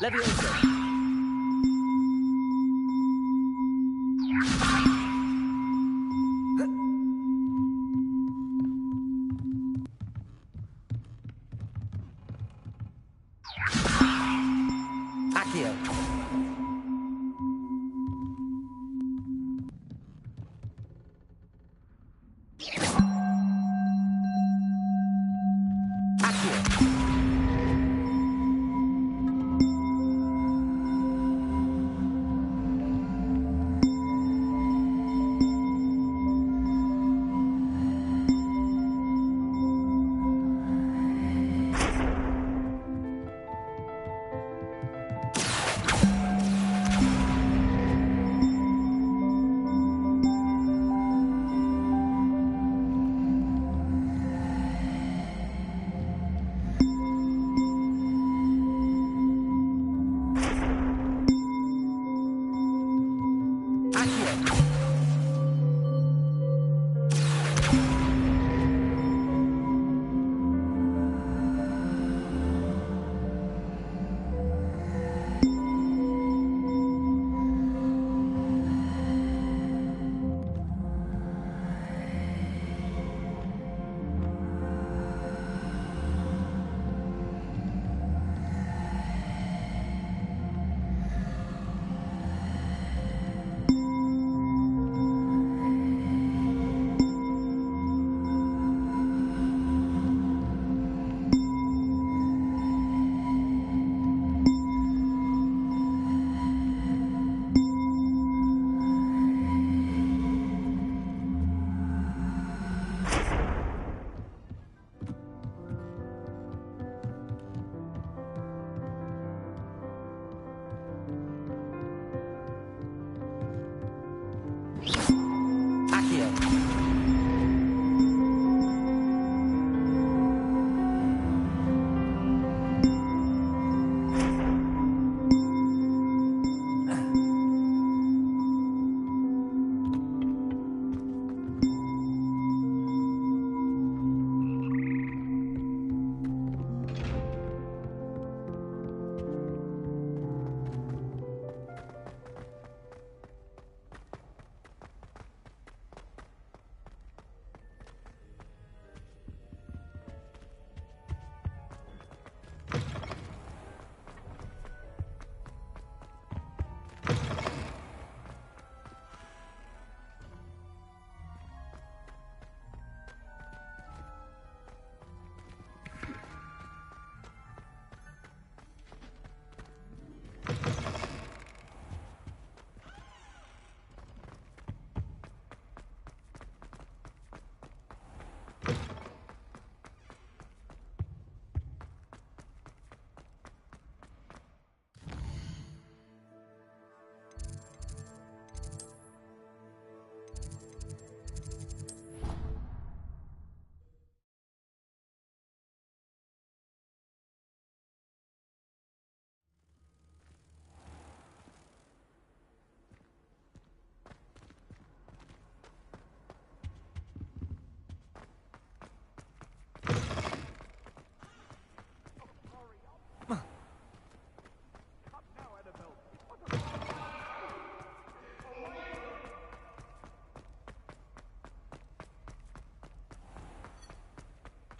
Leviosa! Accio.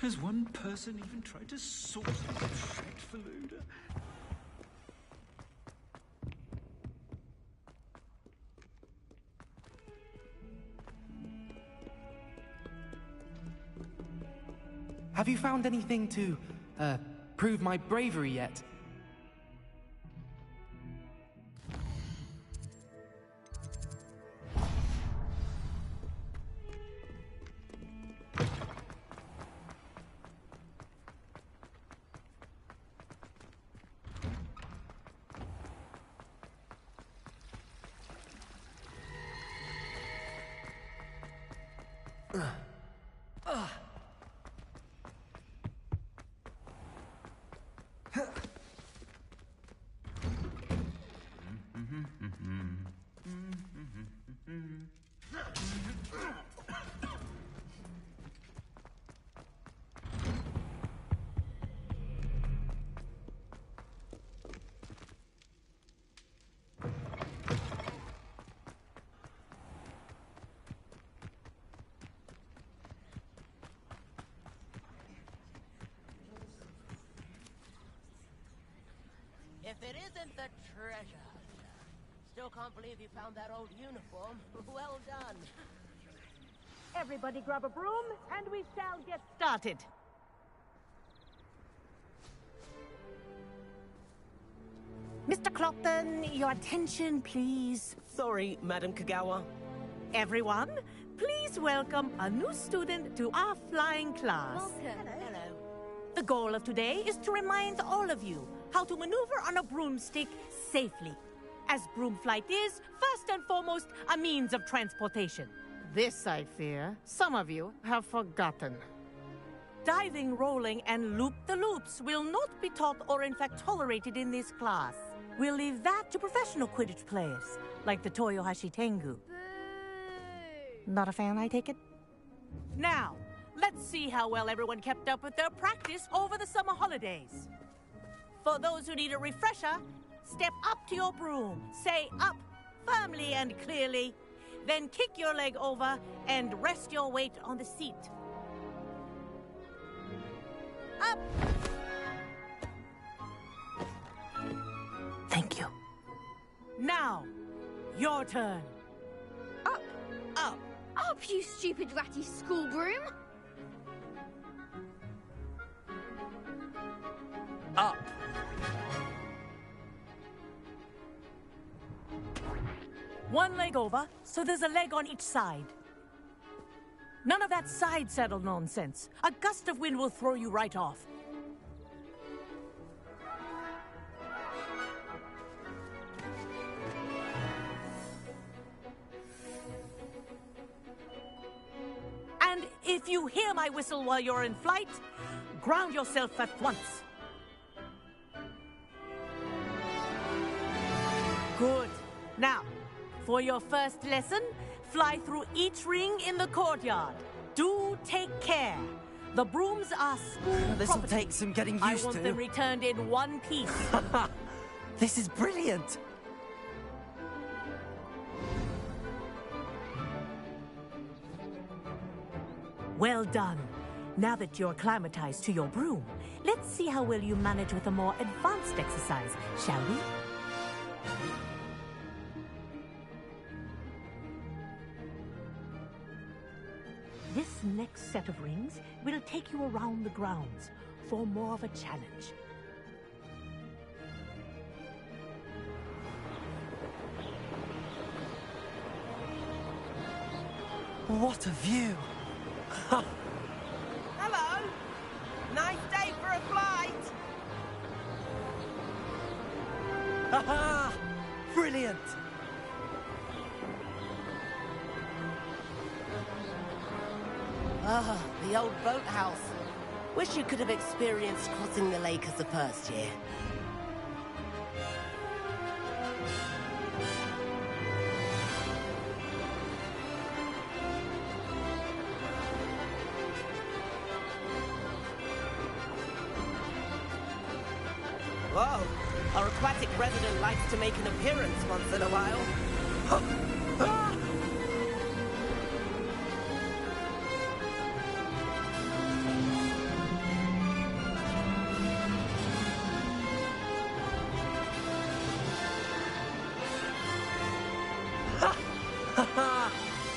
Has one person even tried to sort this dreadful odor? Have you found anything to, prove my bravery yet? If it isn't the treasure. Still can't believe you found that old uniform. Well done. Everybody grab a broom, and we shall get started. Mr. Clopton, your attention, please. Sorry, Madam Kagawa. Everyone, please welcome a new student to our flying class. Welcome. Hello. The goal of today is to remind all of you how to maneuver on a broomstick safely, as broom flight is, first and foremost, a means of transportation. This, I fear, some of you have forgotten. Diving, rolling, and loop-the-loops will not be taught or in fact tolerated in this class. We'll leave that to professional Quidditch players, like the Toyohashi Tengu. Not a fan, I take it? Now, let's see how well everyone kept up with their practice over the summer holidays. For those who need a refresher, step up to your broom, say up firmly and clearly, then kick your leg over and rest your weight on the seat. Up! Thank you. Now, your turn. Up. Up. Up, you stupid ratty school broom. Up. One leg over, so there's a leg on each side. None of that side saddle nonsense. A gust of wind will throw you right off. And if you hear my whistle while you're in flight, ground yourself at once. Good. Now, for your first lesson, fly through each ring in the courtyard. Do take care. The brooms are school This'll property. take some getting I used want to. them returned in one piece. This is brilliant. Well done. Now that you're acclimatized to your broom, let's see how well you manage with a more advanced exercise, shall we? This next set of rings will take you around the grounds for more of a challenge. What a view! Hello. Nice day for a flight. Haha! Brilliant! Ah, the old boathouse. Wish you could have experienced crossing the lake as the first year. Whoa, our aquatic resident likes to make an appearance once in a while.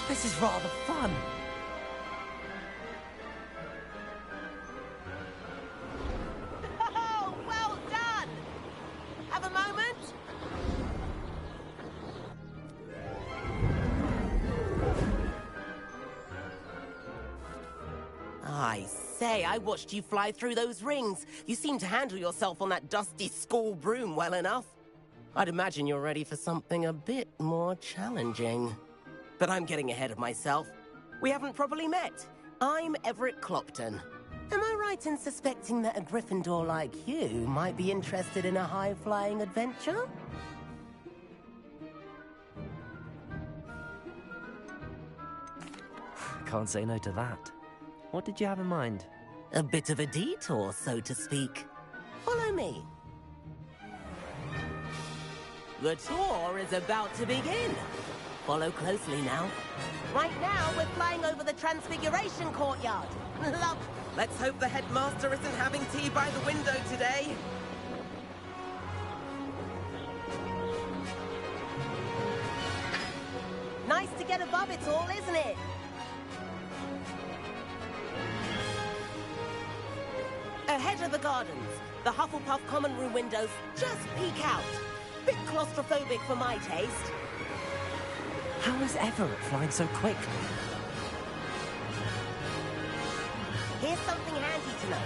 This is rather fun. Oh, well done! Have a moment? I say, I watched you fly through those rings. You seem to handle yourself on that dusty school broom well enough. I'd imagine you're ready for something a bit more challenging. But I'm getting ahead of myself. We haven't properly met. I'm Everett Clopton. Am I right in suspecting that a Gryffindor like you might be interested in a high-flying adventure? Can't say no to that. What did you have in mind? A bit of a detour, so to speak. Follow me. The tour is about to begin. Follow closely now. Right now, we're flying over the Transfiguration Courtyard. Love. Let's hope the headmaster isn't having tea by the window today. head above it all, isn't it? Ahead of the gardens, the Hufflepuff common room windows just peek out. Bit claustrophobic for my taste. How is Everett flying so quickly? Here's something handy to know.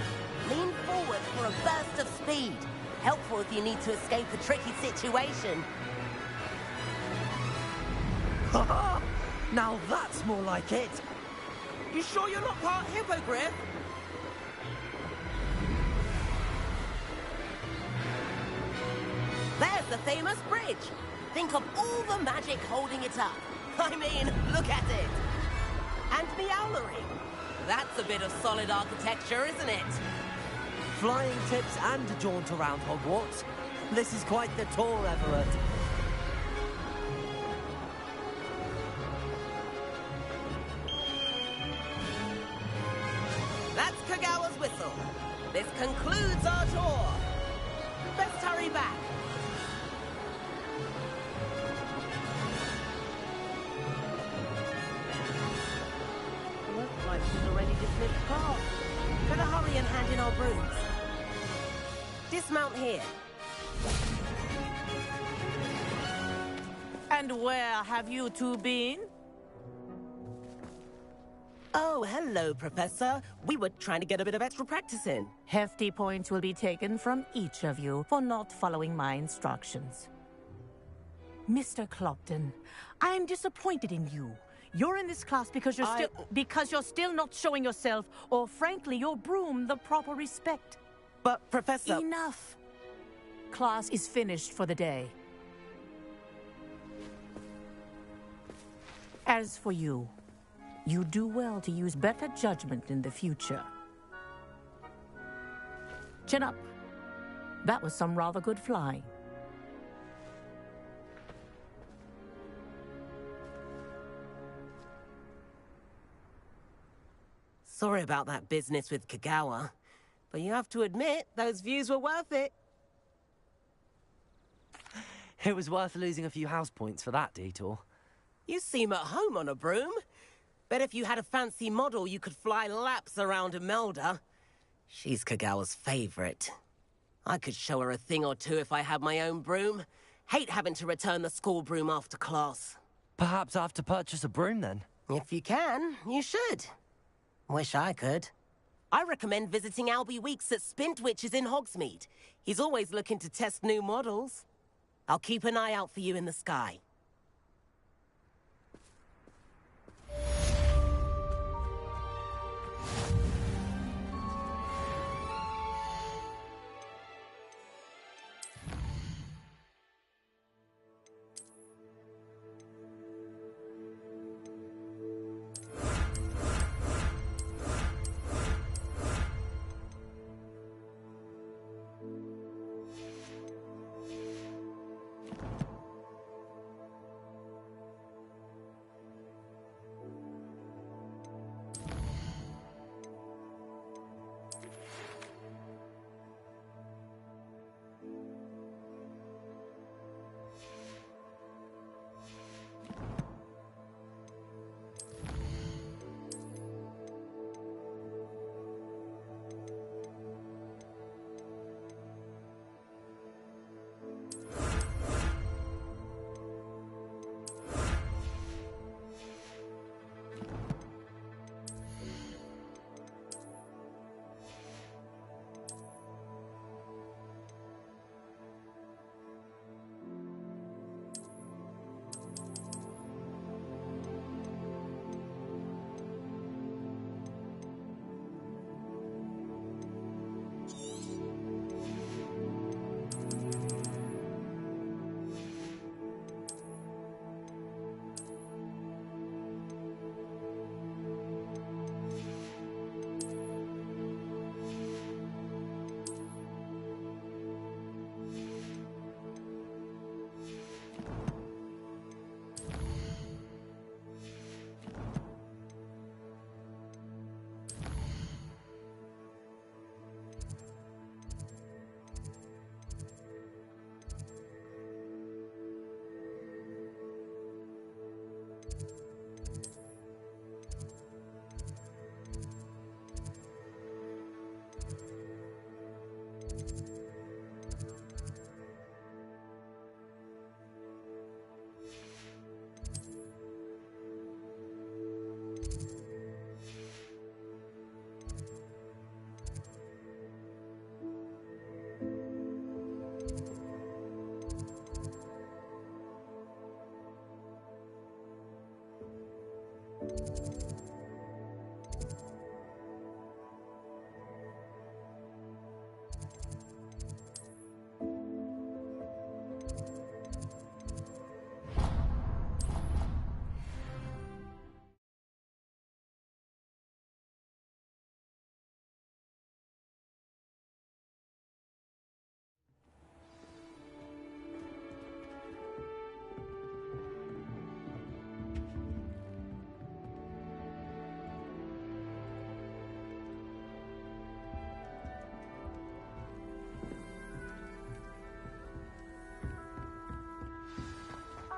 Lean forward for a burst of speed. Helpful if you need to escape a tricky situation. Now that's more like it. You sure you're not part hippogriff? There's the famous bridge. Think of all the magic holding it up. I mean, look at it. And Meowlery. That's a bit of solid architecture, isn't it? Flying tips and a jaunt around Hogwarts. This is quite the tour, Everett. That's Kagawa's whistle. This concludes our tour. Let's hurry back. Looks like she's already dismissed class. Better hurry and hand in our brooms. Dismount here. And where have you two been? Oh, hello, Professor. We were trying to get a bit of extra practice in. Hefty points will be taken from each of you for not following my instructions. Mr. Clopton, I am disappointed in you. You're in this class because you're still not showing yourself, or frankly, your broom the proper respect. But, Professor... Enough. Class is finished for the day. As for you, you do well to use better judgment in the future. Chin up. That was some rather good flying. Sorry about that business with Kagawa, but you have to admit, those views were worth it. It was worth losing a few house points for that detour. You seem at home on a broom. Bet if you had a fancy model, you could fly laps around Imelda. She's Kagawa's favorite. I could show her a thing or two if I had my own broom. Hate having to return the school broom after class. Perhaps I have to purchase a broom then? If you can, you should. Wish I could. I recommend visiting Albie Weeks at Spintwitches in Hogsmeade. He's always looking to test new models. I'll keep an eye out for you in the sky.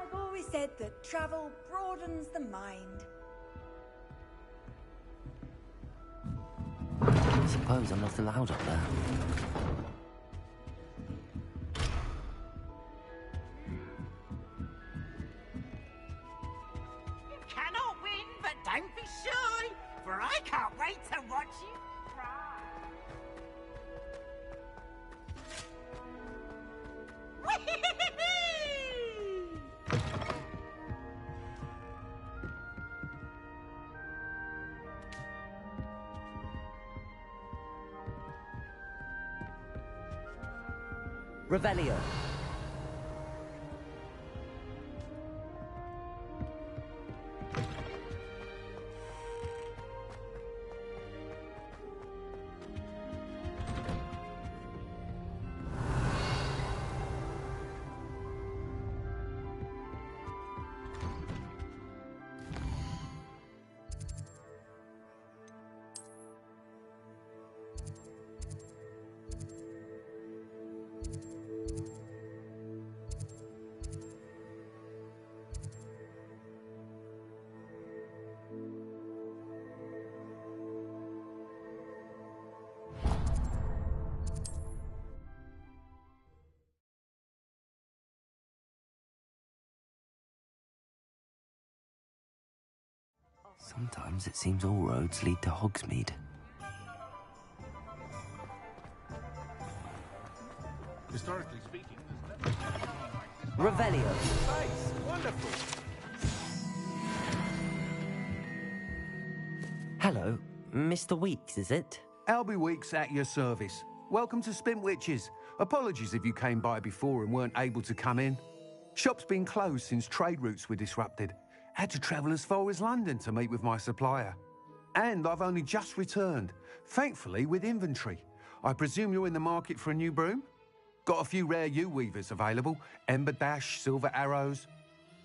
I've always said that travel broadens the mind. I suppose I'm not allowed up there. You cannot win, but don't be shy, for I can't wait to watch you cry. Revelio. Sometimes it seems all roads lead to Hogsmeade. Historically speaking, Revelio. Nice, wonderful. Hello, Mr. Weeks, is it? Albie Weeks at your service. Welcome to Spintwitches. Apologies if you came by before and weren't able to come in. Shop's been closed since trade routes were disrupted. Had to travel as far as London to meet with my supplier. And I've only just returned, thankfully with inventory. I presume you're in the market for a new broom? Got a few rare yew-weavers available. Ember Dash, Silver Arrows.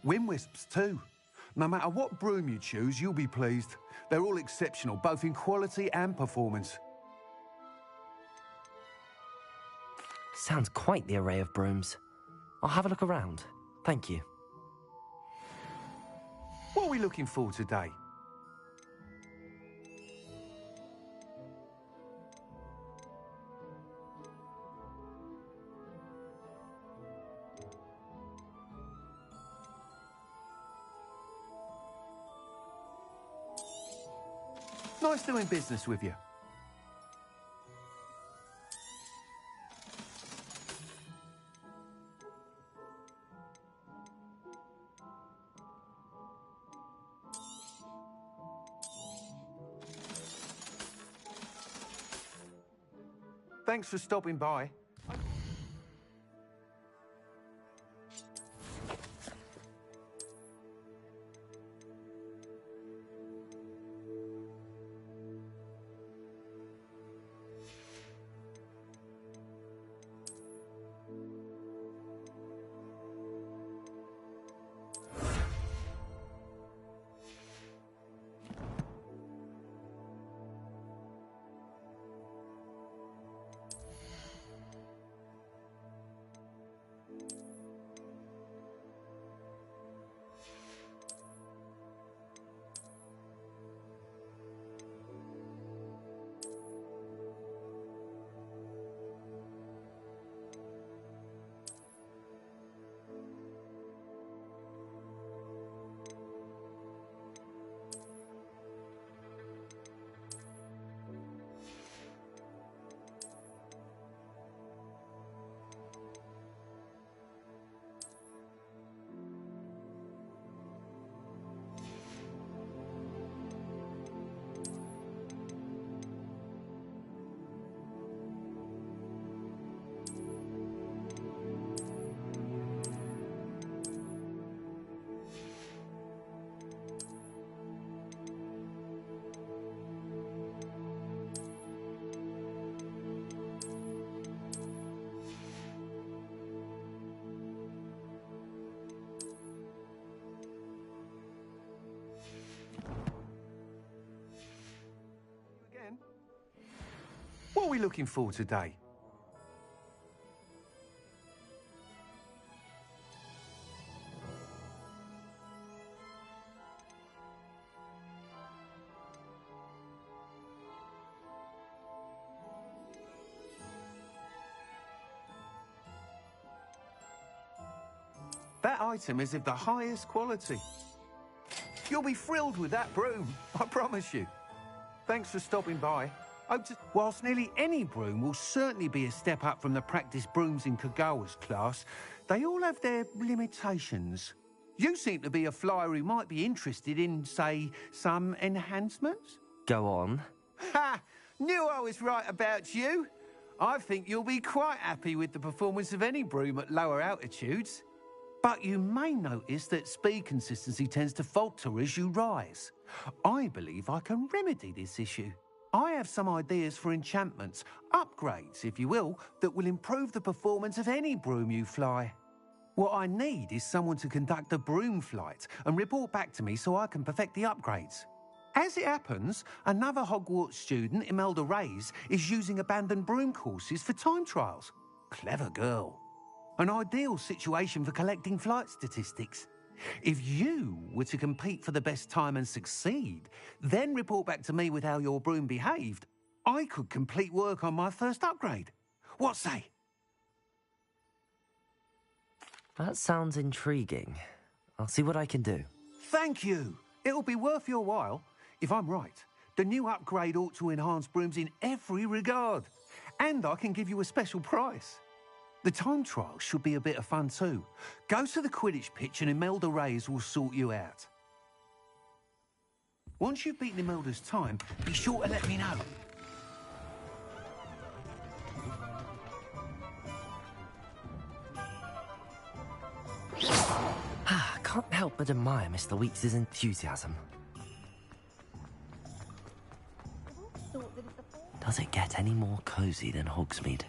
Wind-wisps too. No matter what broom you choose, you'll be pleased. They're all exceptional, both in quality and performance. Sounds quite the array of brooms. I'll have a look around. Thank you. What are we looking for today? Nice doing business with you. Thanks for stopping by. we looking for today? That item is of the highest quality. You'll be thrilled with that broom, I promise you. Thanks for stopping by. Whilst nearly any broom will certainly be a step up from the practice brooms in Kagawa's class, they all have their limitations. You seem to be a flyer who might be interested in, say, some enhancements? Go on. Ha! Knew I was right about you. I think you'll be quite happy with the performance of any broom at lower altitudes. But you may notice that speed consistency tends to falter as you rise. I believe I can remedy this issue. I have some ideas for enchantments, upgrades, if you will, that will improve the performance of any broom you fly. What I need is someone to conduct a broom flight and report back to me so I can perfect the upgrades. As it happens, another Hogwarts student, Imelda Reyes, is using abandoned broom courses for time trials. Clever girl. An ideal situation for collecting flight statistics. If you were to compete for the best time and succeed, then report back to me with how your broom behaved, I could complete work on my first upgrade. What say? That sounds intriguing. I'll see what I can do. Thank you. It'll be worth your while. If I'm right, the new upgrade ought to enhance brooms in every regard. And I can give you a special price. The time trial should be a bit of fun too. Go to the Quidditch pitch and Imelda Reyes will sort you out. Once you've beaten Imelda's time, be sure to let me know. Can't help but admire Mr. Weeks' enthusiasm. Does it get any more cozy than Hogsmeade?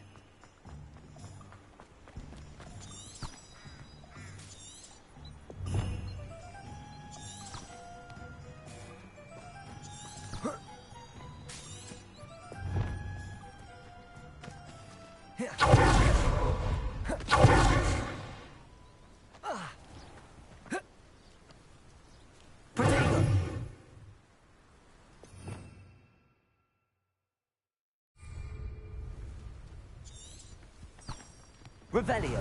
Revelio.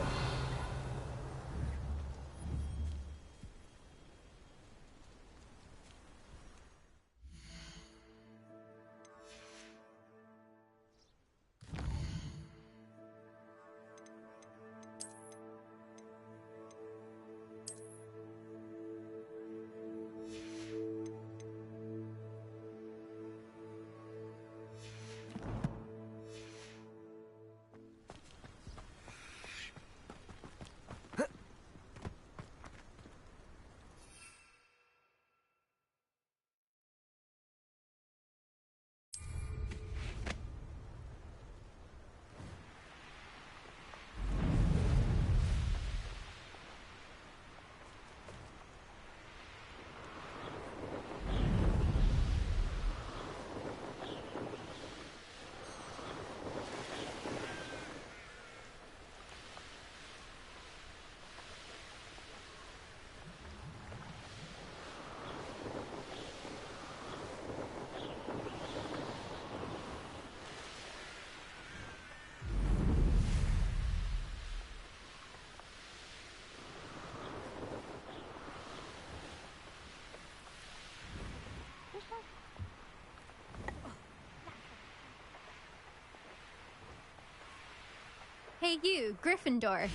Hey you, Gryffindor.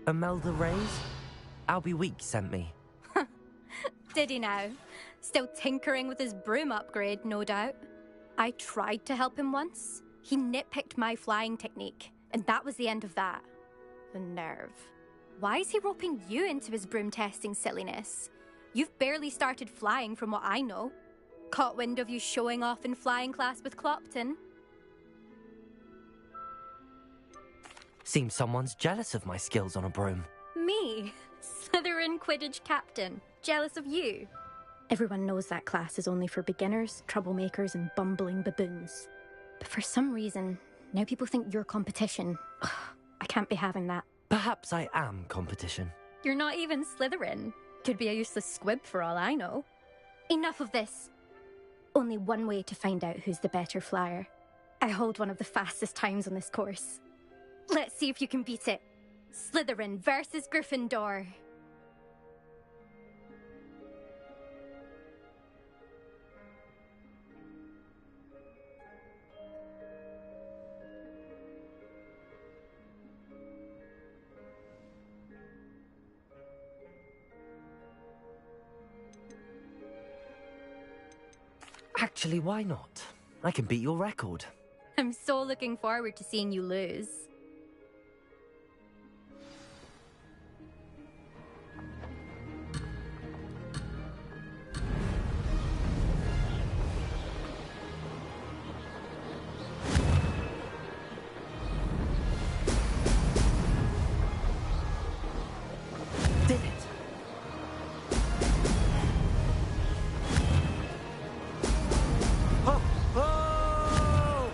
Imelda Reyes? Albie Weeks sent me. Did he now? Still tinkering with his broom upgrade, no doubt. I tried to help him once. He nitpicked my flying technique, and that was the end of that. The nerve. Why is he roping you into his broom testing silliness? You've barely started flying from what I know. Caught wind of you showing off in flying class with Clopton. Seems someone's jealous of my skills on a broom. Me? Slytherin Quidditch captain. Jealous of you? Everyone knows that class is only for beginners, troublemakers, and bumbling baboons. But for some reason, now people think you're competition. Ugh, I can't be having that. Perhaps I am competition. You're not even Slytherin. Could be a useless squib for all I know. Enough of this. Only one way to find out who's the better flyer. I hold one of the fastest times on this course. Let's see if you can beat it. Slytherin versus Gryffindor. Actually, why not? I can beat your record. I'm so looking forward to seeing you lose. Did it? Oh! Oh!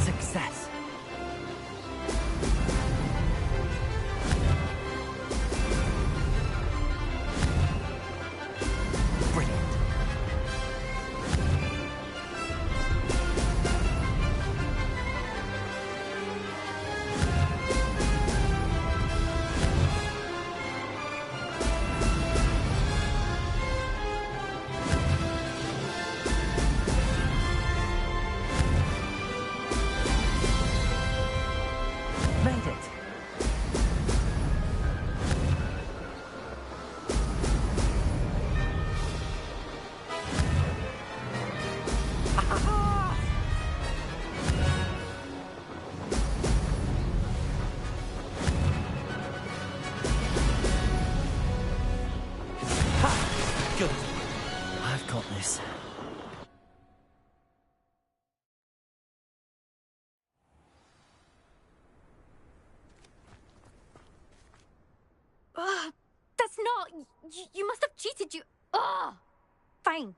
Success. Brilliant. Made it. Ha! Good. I've got this. Ugh, that's not... You must have cheated, you... Ugh! Fine.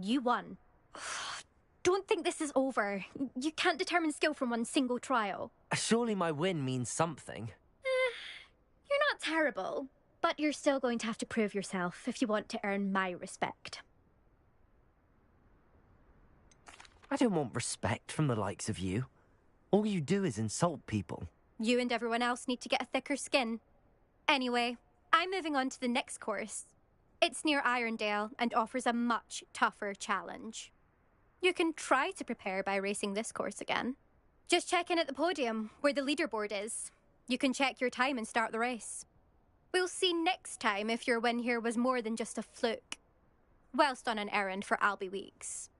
You won. Ugh, don't think this is over. You can't determine skill from one single trial. Surely my win means something. You're not terrible, but you're still going to have to prove yourself if you want to earn my respect. I don't want respect from the likes of you. All you do is insult people. You and everyone else need to get a thicker skin. Anyway, I'm moving on to the next course. It's near Irondale and offers a much tougher challenge. You can try to prepare by racing this course again. Just check in at the podium, where the leaderboard is. You can check your time and start the race. We'll see next time if your win here was more than just a fluke. Whilst on an errand for Albie Weeks.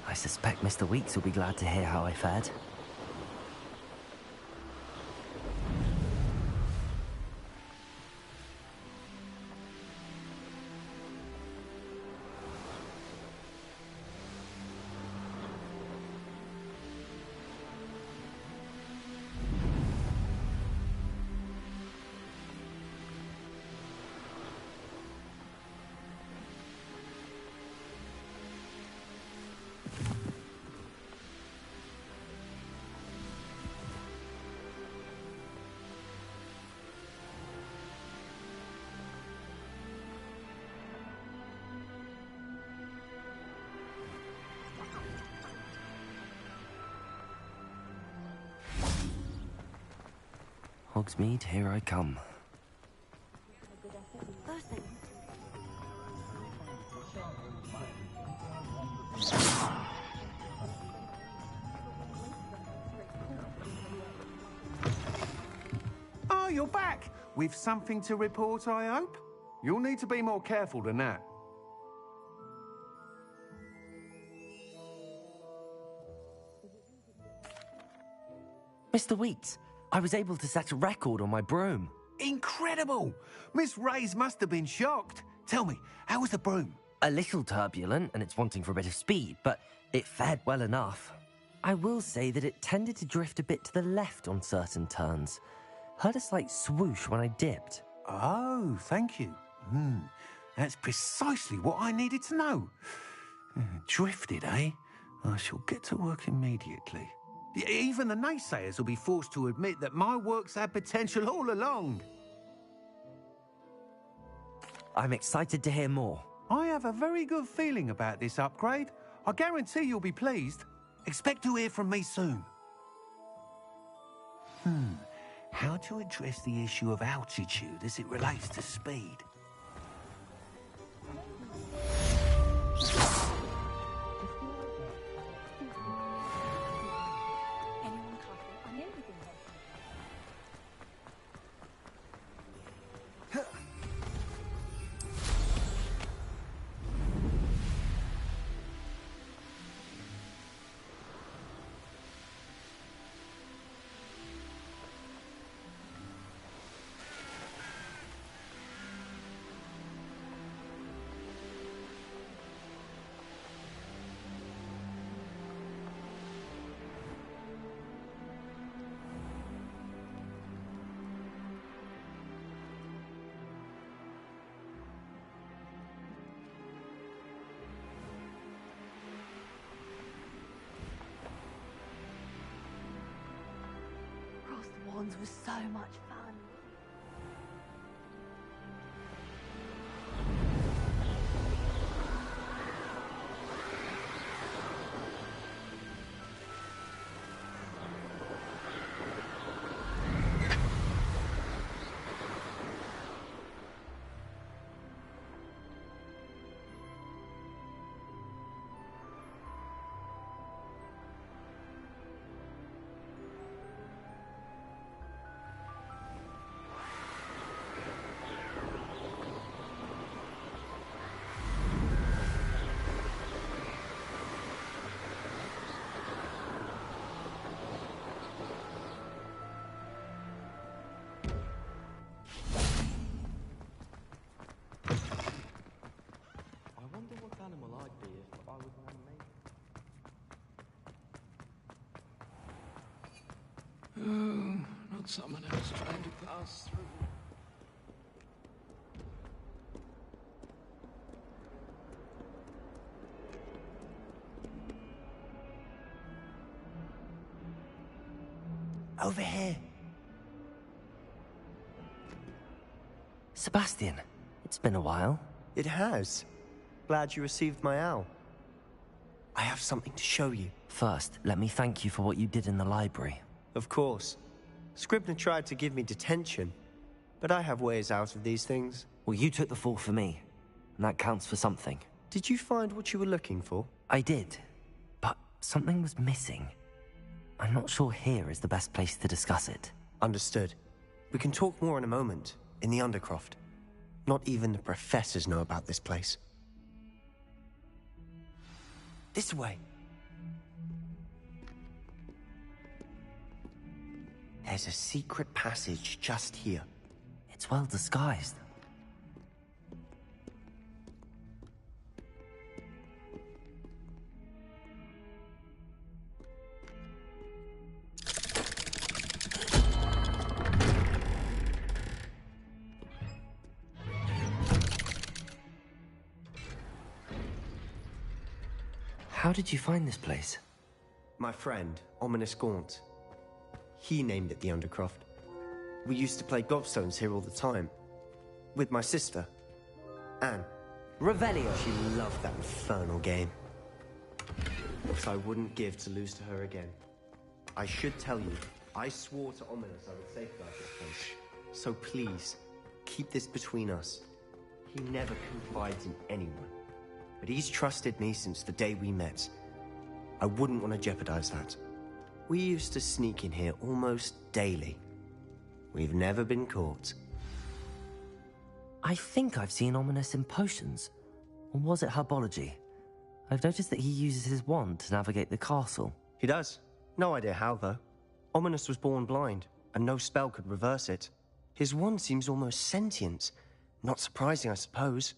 I suspect Mr. Weeks will be glad to hear how I fared. Hogsmeade, here I come. Oh, you're back! With something to report, I hope? You'll need to be more careful than that. Mr. Weeks, I was able to set a record on my broom. Incredible! Miss Reyes must have been shocked. Tell me, how was the broom? A little turbulent, and it's wanting for a bit of speed, but it fared well enough. I will say that it tended to drift a bit to the left on certain turns. Heard a slight swoosh when I dipped. Oh, thank you. That's precisely what I needed to know. Drifted, eh? I shall get to work immediately. Even the naysayers will be forced to admit that my work's had potential all along. I'm excited to hear more. I have a very good feeling about this upgrade. I guarantee you'll be pleased. Expect to hear from me soon. How to address the issue of altitude as it relates to speed? Wands was so much fun. Not someone else trying to pass through. Over here. Sebastian, it's been a while. It has. Glad you received my owl. I have something to show you. First, let me thank you for what you did in the library. Of course. Scribner tried to give me detention, but I have ways out of these things. Well, you took the fall for me, and that counts for something. Did you find what you were looking for? I did, but something was missing. I'm not sure here is the best place to discuss it. Understood. We can talk more in a moment, in the Undercroft. Not even the professors know about this place. This way. There's a secret passage just here. It's well disguised. How did you find this place? My friend, Ominous Gaunt. He named it the Undercroft. We used to play gobstones here all the time. With my sister, Anne. Revelio. She loved that infernal game. What I wouldn't give to lose to her again. I should tell you, I swore to Ominis I would safeguard this place. So please, keep this between us. He never confides in anyone. But he's trusted me since the day we met. I wouldn't want to jeopardize that. We used to sneak in here almost daily. We've never been caught. I think I've seen Ominis in potions. Or was it herbology? I've noticed that he uses his wand to navigate the castle. He does. No idea how, though. Ominis was born blind, and no spell could reverse it. His wand seems almost sentient. Not surprising, I suppose.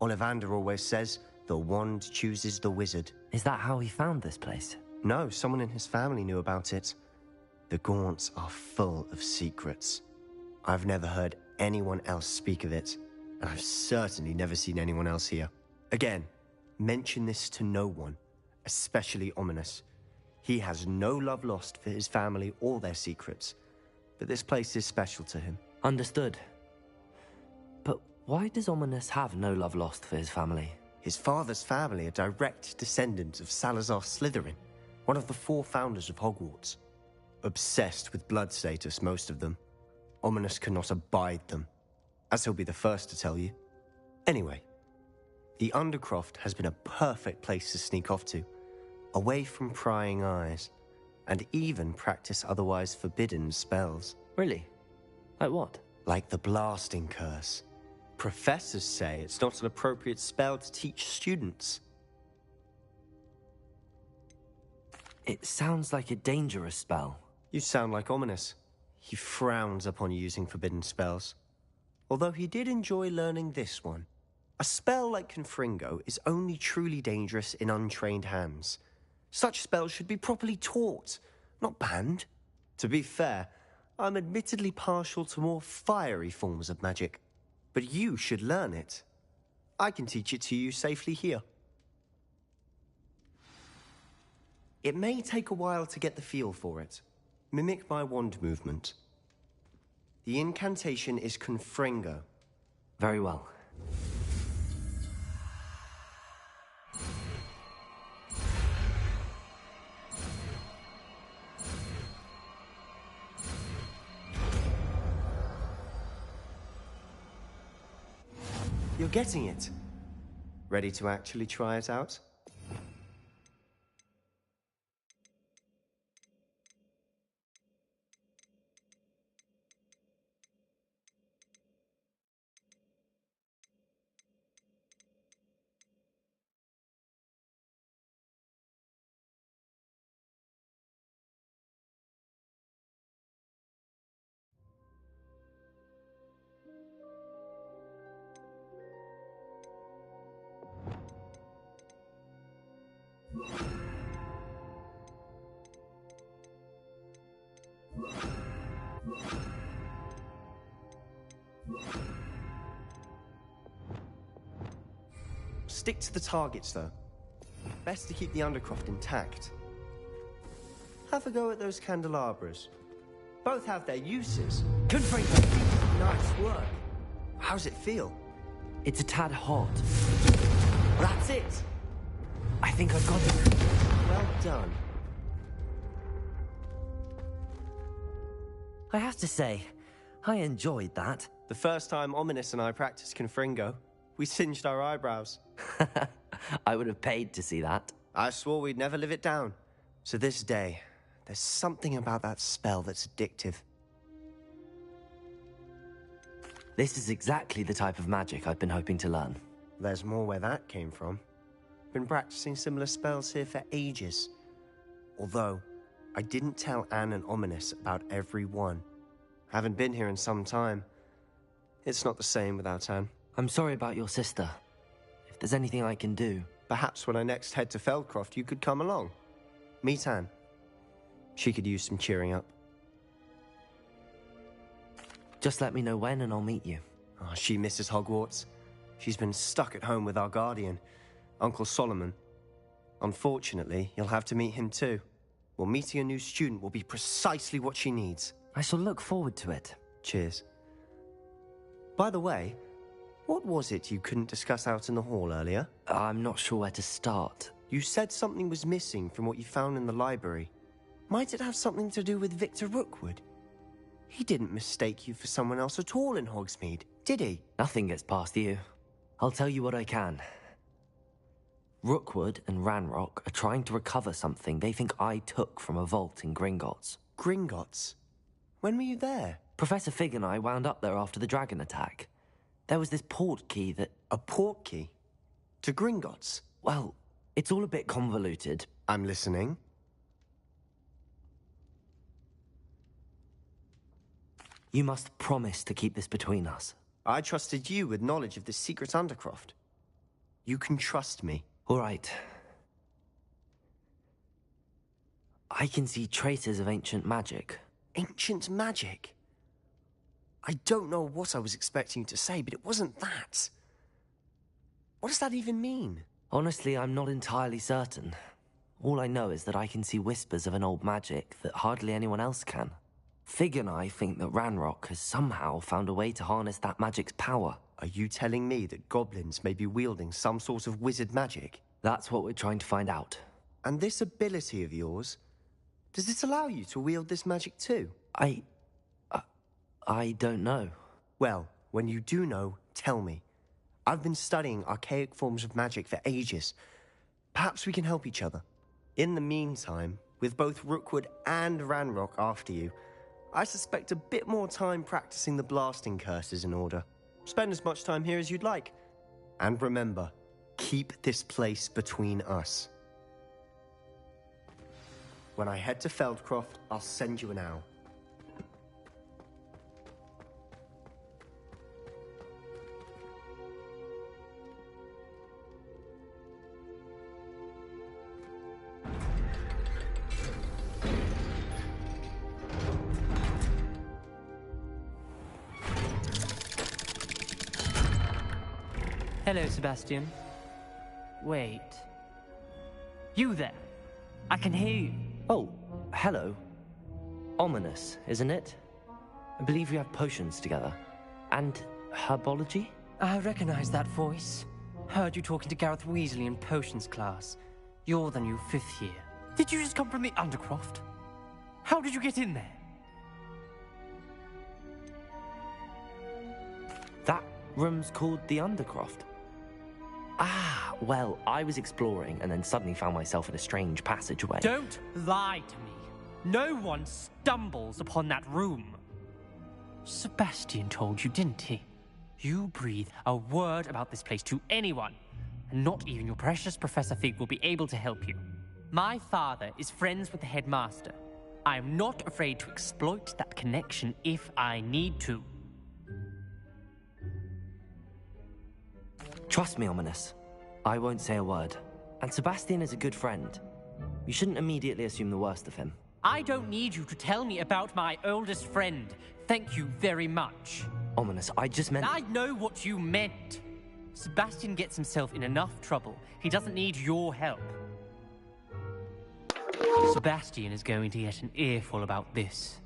Ollivander always says, the wand chooses the wizard. Is that how he found this place? No, someone in his family knew about it. The Gaunts are full of secrets. I've never heard anyone else speak of it, and I've certainly never seen anyone else here. Again, mention this to no one, especially Ominis. He has no love lost for his family or their secrets, but this place is special to him. Understood. But why does Ominis have no love lost for his family? His father's family are direct descendants of Salazar Slytherin, one of the 4 founders of Hogwarts. Obsessed with blood status, most of them. Ominis cannot abide them, as he'll be the first to tell you. Anyway, the Undercroft has been a perfect place to sneak off to, away from prying eyes, and even practice otherwise forbidden spells. Really? Like what? Like the Blasting Curse. Professors say it's not an appropriate spell to teach students. It sounds like a dangerous spell. You sound like Ominis. He frowns upon using forbidden spells. Although he did enjoy learning this one. A spell like Confringo is only truly dangerous in untrained hands. Such spells should be properly taught, not banned. To be fair, I'm admittedly partial to more fiery forms of magic. But you should learn it. I can teach it to you safely here. It may take a while to get the feel for it. Mimic my wand movement. The incantation is Confringo. Very well. You're getting it. Ready to actually try it out? Stick to the targets, though. Best to keep the Undercroft intact. Have a go at those candelabras. Both have their uses. Good for you. Nice work. How's it feel? It's a tad hot. That's it. I think I've got it. Well done. I have to say, I enjoyed that. The first time Ominis and I practiced Confringo, we singed our eyebrows. I would have paid to see that. I swore we'd never live it down. To this day, there's something about that spell that's addictive. This is exactly the type of magic I've been hoping to learn. There's more where that came from. Been practicing similar spells here for ages. Although, I didn't tell Anne and Ominis about every one. Haven't been here in some time. It's not the same without Anne. I'm sorry about your sister. If there's anything I can do... Perhaps when I next head to Feldcroft, you could come along. Meet Anne. She could use some cheering up. Just let me know when and I'll meet you. Oh, she misses Hogwarts. She's been stuck at home with our guardian, Uncle Solomon. Unfortunately, you'll have to meet him too. Well, meeting a new student will be precisely what she needs. I shall look forward to it. Cheers. By the way, what was it you couldn't discuss out in the hall earlier? I'm not sure where to start. You said something was missing from what you found in the library. Might it have something to do with Victor Rookwood? He didn't mistake you for someone else at all in Hogsmeade, did he? Nothing gets past you. I'll tell you what I can. Rookwood and Ranrock are trying to recover something they think I took from a vault in Gringotts. Gringotts? When were you there? Professor Fig and I wound up there after the dragon attack. There was this port key that... A port key? To Gringotts? Well, it's all a bit convoluted. I'm listening. You must promise to keep this between us. I trusted you with knowledge of this secret Undercroft. You can trust me. All right. I can see traces of ancient magic. Ancient magic? I don't know what I was expecting you to say, but it wasn't that. What does that even mean? Honestly, I'm not entirely certain. All I know is that I can see whispers of an old magic that hardly anyone else can. Fig and I think that Ranrock has somehow found a way to harness that magic's power. Are you telling me that goblins may be wielding some sort of wizard magic? That's what we're trying to find out. And this ability of yours, does it allow you to wield this magic too? I don't know. Well, when you do know, tell me. I've been studying archaic forms of magic for ages. Perhaps we can help each other. In the meantime, with both Rookwood and Ranrock after you, I suspect a bit more time practicing the blasting curse is in order. Spend as much time here as you'd like. And remember, keep this place between us. When I head to Feldcroft, I'll send you an owl. Hello, Sebastian. Wait. You there? I can hear you. Oh, hello. Ominous, isn't it? I believe we have potions together. And herbology? I recognize that voice. Heard you talking to Gareth Weasley in potions class. You're the new 5th year. Did you just come from the Undercroft? How did you get in there? That room's called the Undercroft. Ah, well, I was exploring and then suddenly found myself in a strange passageway. Don't lie to me. No one stumbles upon that room. Sebastian told you, didn't he? You breathe a word about this place to anyone, and not even your precious Professor Fig will be able to help you. My father is friends with the headmaster. I am not afraid to exploit that connection if I need to. Trust me, Ominous. I won't say a word. And Sebastian is a good friend. You shouldn't immediately assume the worst of him. I don't need you to tell me about my oldest friend. Thank you very much. Ominous, I just meant... I know what you meant. Sebastian gets himself in enough trouble. He doesn't need your help. Sebastian is going to get an earful about this.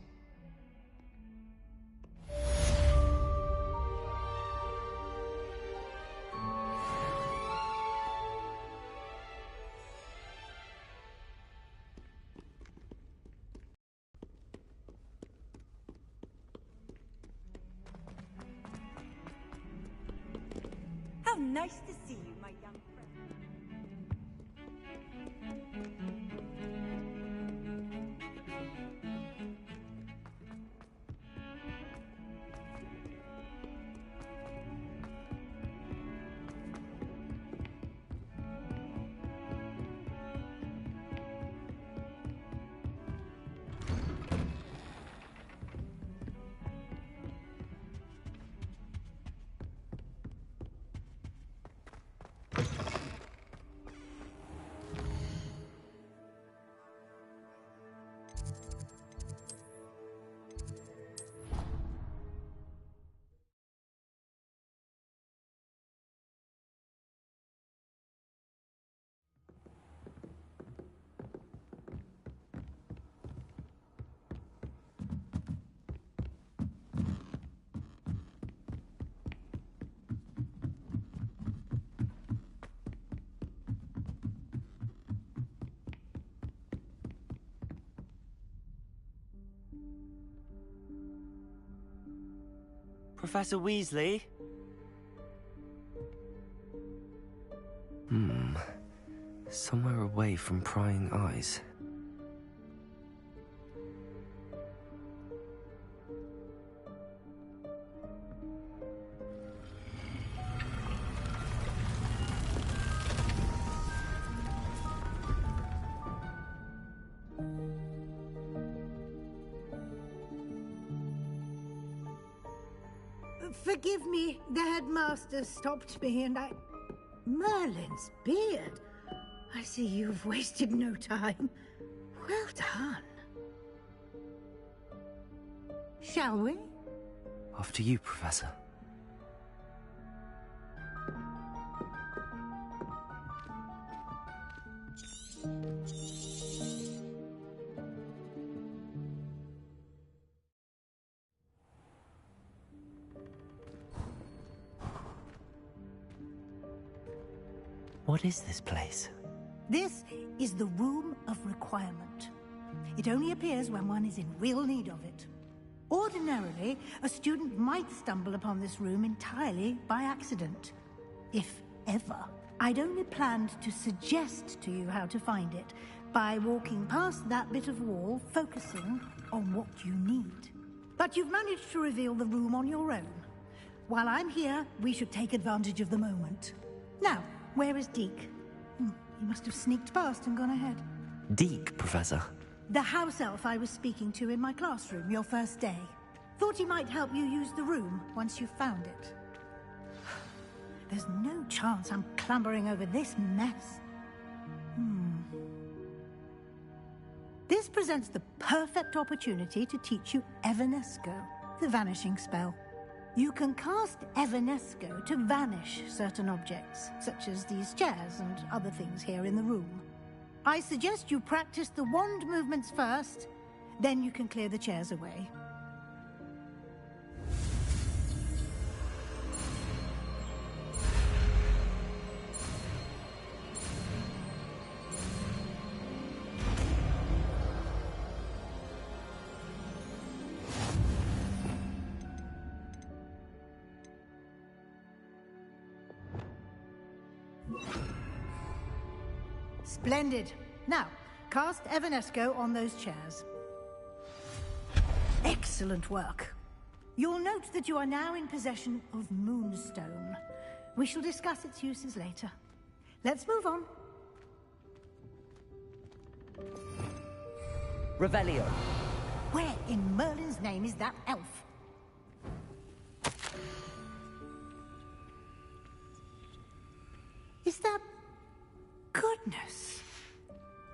How nice to see you, my young friend. Professor Weasley? Somewhere away from prying eyes. Forgive me, the headmaster stopped me and I... Merlin's beard. I see you've wasted no time. Well done. Shall we? After you, Professor. What is this place? This is the Room of Requirement. It only appears when one is in real need of it. Ordinarily, a student might stumble upon this room entirely by accident. If ever. I'd only planned to suggest to you how to find it by walking past that bit of wall, focusing on what you need. But you've managed to reveal the room on your own. While I'm here, we should take advantage of the moment. Now, where is Deke? He must have sneaked past and gone ahead. Deke, Professor. The house elf I was speaking to in my classroom your first day. Thought he might help you use the room once you found it. There's no chance I'm clambering over this mess. This presents the perfect opportunity to teach you Evanesco, the vanishing spell. You can cast Evanesco to vanish certain objects, such as these chairs and other things here in the room. I suggest you practice the wand movements first, then you can clear the chairs away. Splendid. Now, cast Evanesco on those chairs. Excellent work. You'll note that you are now in possession of Moonstone. We shall discuss its uses later. Let's move on. Revelio. Where in Merlin's name is that elf? Is that... Goodness!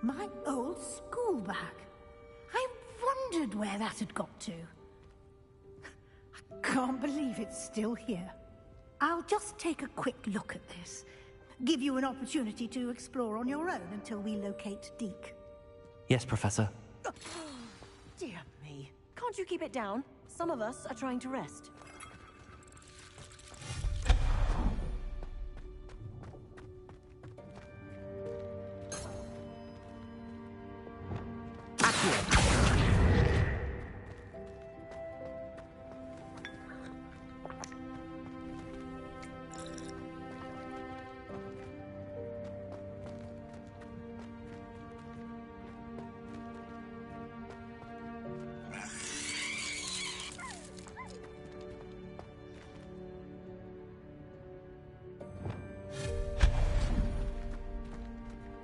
My old school bag. I wondered where that had got to. I can't believe it's still here. I'll just take a quick look at this. Give you an opportunity to explore on your own until we locate Deke. Yes, Professor. Dear me. Can't you keep it down? Some of us are trying to rest.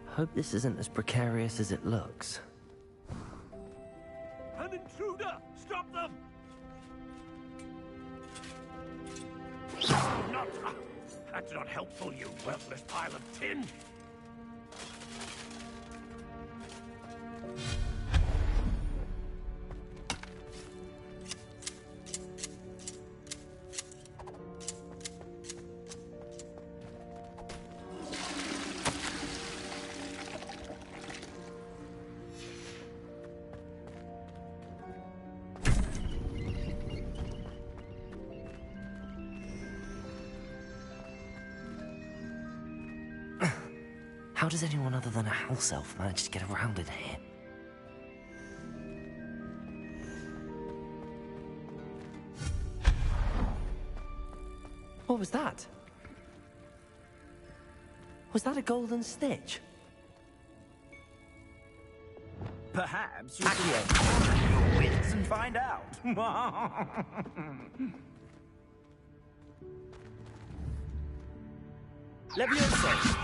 Hope this isn't as precarious as it looks. An intruder! Stop them! Not... That's not helpful, you worthless pile of tin! How does anyone other than a house elf manage to get around in here? What was that? Was that a golden snitch? Perhaps you should combine your wits and find out. Levioso.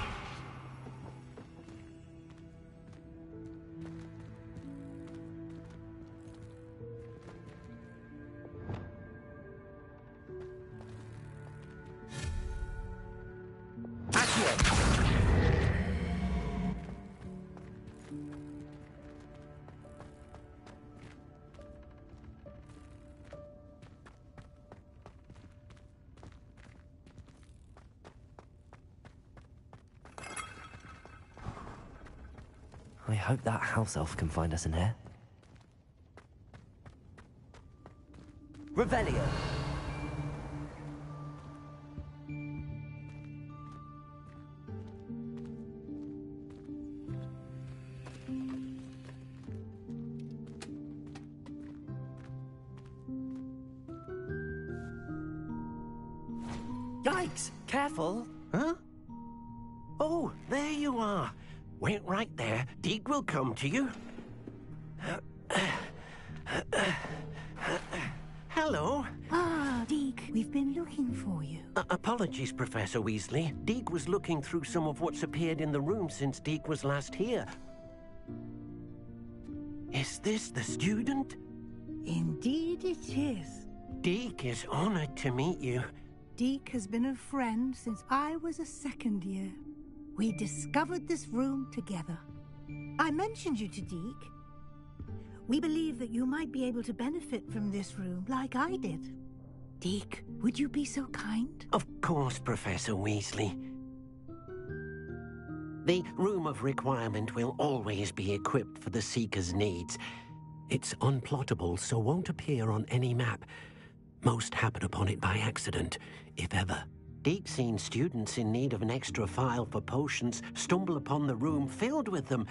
I hope that house elf can find us in here. Revelio. Yikes! Careful! Huh? Oh, there you are. Wait right there. Deek will come to you. Hello. Ah, Deek, we've been looking for you. Apologies, Professor Weasley. Deek was looking through some of what's appeared in the room since Deek was last here. Is this the student? Indeed it is. Deek is honored to meet you. Deek has been a friend since I was a second year. We discovered this room together. I mentioned you to Deek. We believe that you might be able to benefit from this room like I did. Deek, would you be so kind? Of course, Professor Weasley. The Room of Requirement will always be equipped for the Seeker's needs. It's unplottable, so won't appear on any map. Most happen upon it by accident, if ever. Deek's seen students in need of an extra file for potions stumble upon the room filled with them.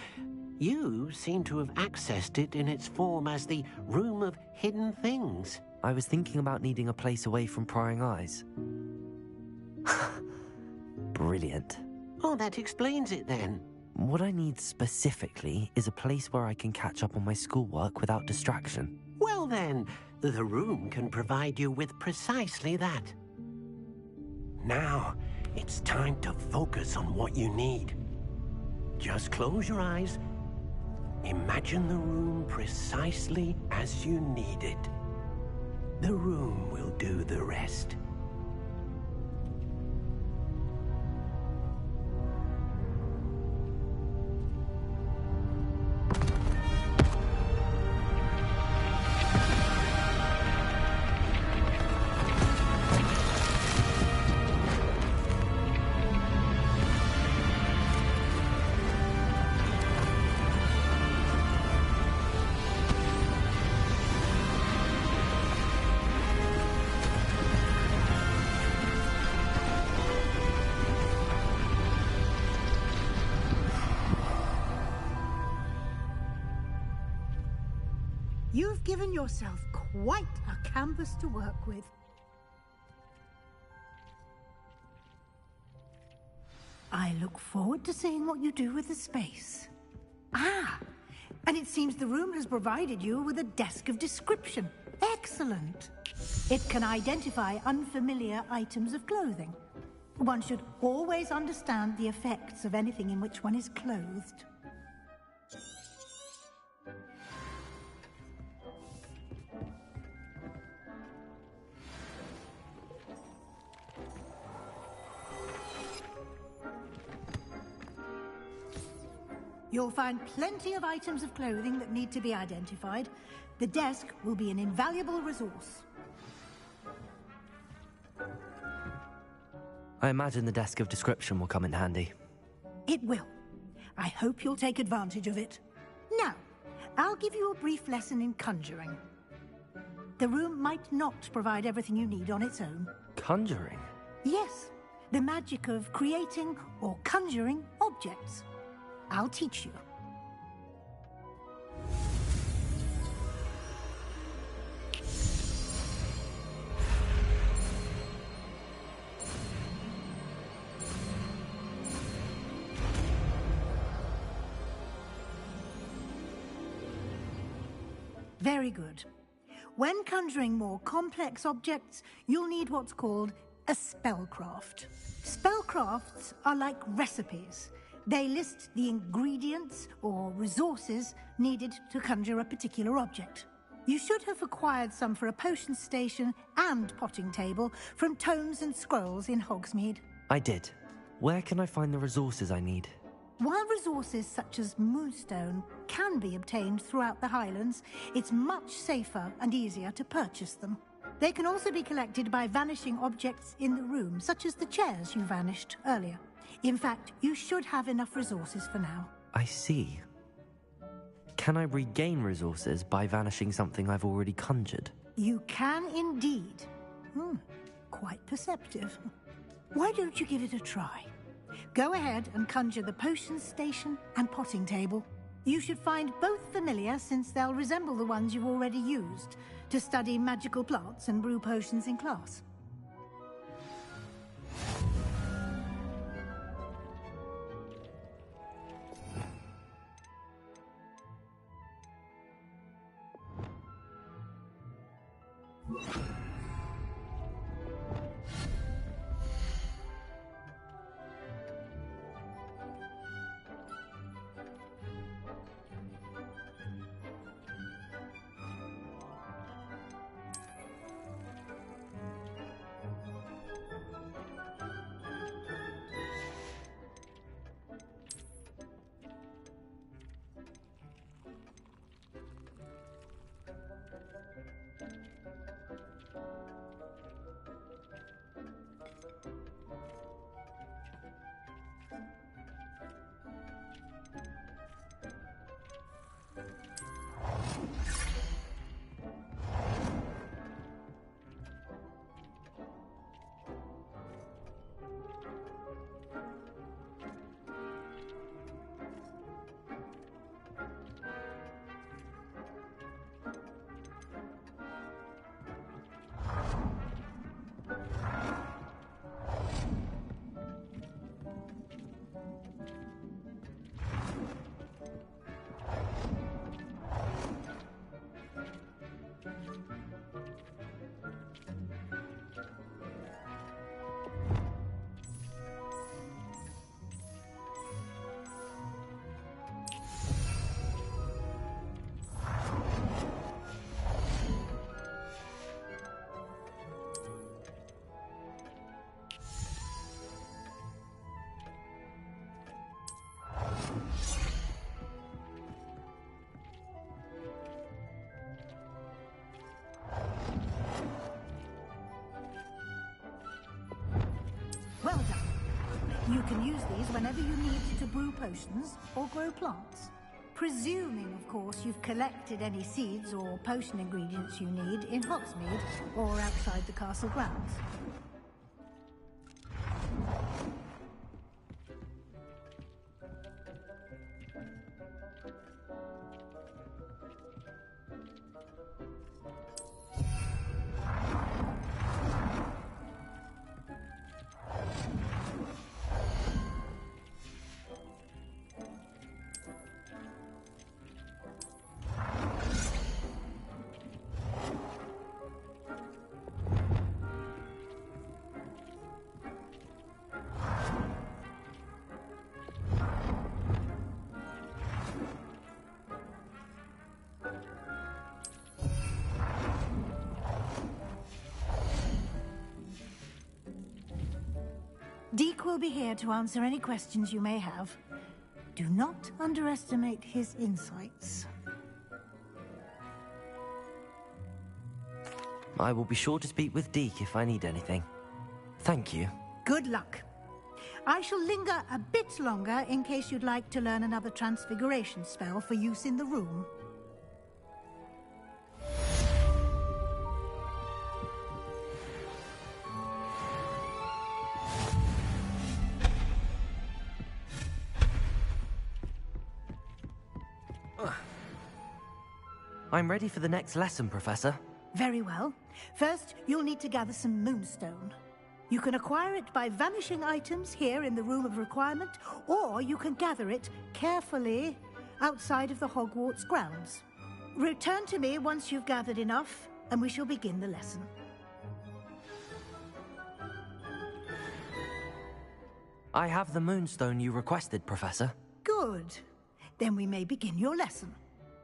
You seem to have accessed it in its form as the Room of Hidden Things. I was thinking about needing a place away from prying eyes. Brilliant. Oh, that explains it then. What I need specifically is a place where I can catch up on my schoolwork without distraction. Well then, the room can provide you with precisely that. Now, it's time to focus on what you need. Just close your eyes. Imagine the room precisely as you need it. The room will do the rest. You've given yourself quite a canvas to work with. I look forward to seeing what you do with the space. Ah, and it seems the room has provided you with a desk of description. Excellent. It can identify unfamiliar items of clothing. One should always understand the effects of anything in which one is clothed. You'll find plenty of items of clothing that need to be identified. The desk will be an invaluable resource. I imagine the desk of description will come in handy. It will. I hope you'll take advantage of it. Now, I'll give you a brief lesson in conjuring. The room might not provide everything you need on its own. Conjuring? Yes, the magic of creating or conjuring objects. I'll teach you. Very good. When conjuring more complex objects, you'll need what's called a spellcraft. Spellcrafts are like recipes. They list the ingredients or resources needed to conjure a particular object. You should have acquired some for a potion station and potting table from tomes and scrolls in Hogsmeade. I did. Where can I find the resources I need? While resources such as Moonstone can be obtained throughout the Highlands, it's much safer and easier to purchase them. They can also be collected by vanishing objects in the room, such as the chairs you vanished earlier. In fact, you should have enough resources for now. I see. Can I regain resources by vanishing something I've already conjured? You can indeed. Quite perceptive. Why don't you give it a try? Go ahead and conjure the potion station and potting table. You should find both familiar, since they'll resemble the ones you've already used to study magical plants and brew potions in class. Well done. You can use these whenever you need to brew potions or grow plants. Presuming, of course, you've collected any seeds or potion ingredients you need in Hogsmeade or outside the castle grounds. Deek will be here to answer any questions you may have. Do not underestimate his insights. I will be sure to speak with Deek if I need anything. Thank you. Good luck. I shall linger a bit longer in case you'd like to learn another transfiguration spell for use in the room. I'm ready for the next lesson, Professor. Very well. First, you'll need to gather some Moonstone. You can acquire it by vanishing items here in the Room of Requirement, or you can gather it carefully outside of the Hogwarts grounds. Return to me once you've gathered enough, and we shall begin the lesson. I have the moonstone you requested, Professor. Good. Then we may begin your lesson.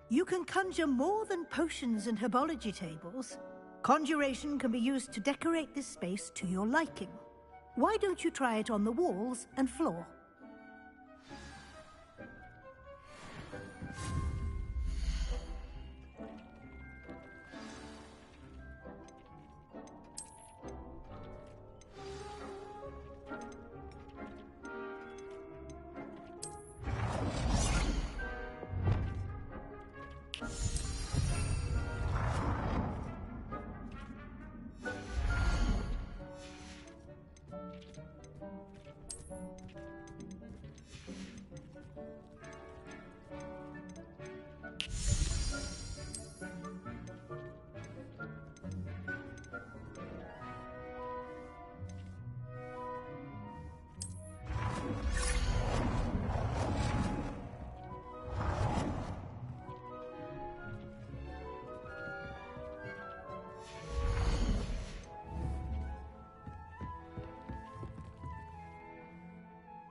You can conjure more than potions and herbology tables. Conjuration can be used to decorate this space to your liking. Why don't you try it on the walls and floor?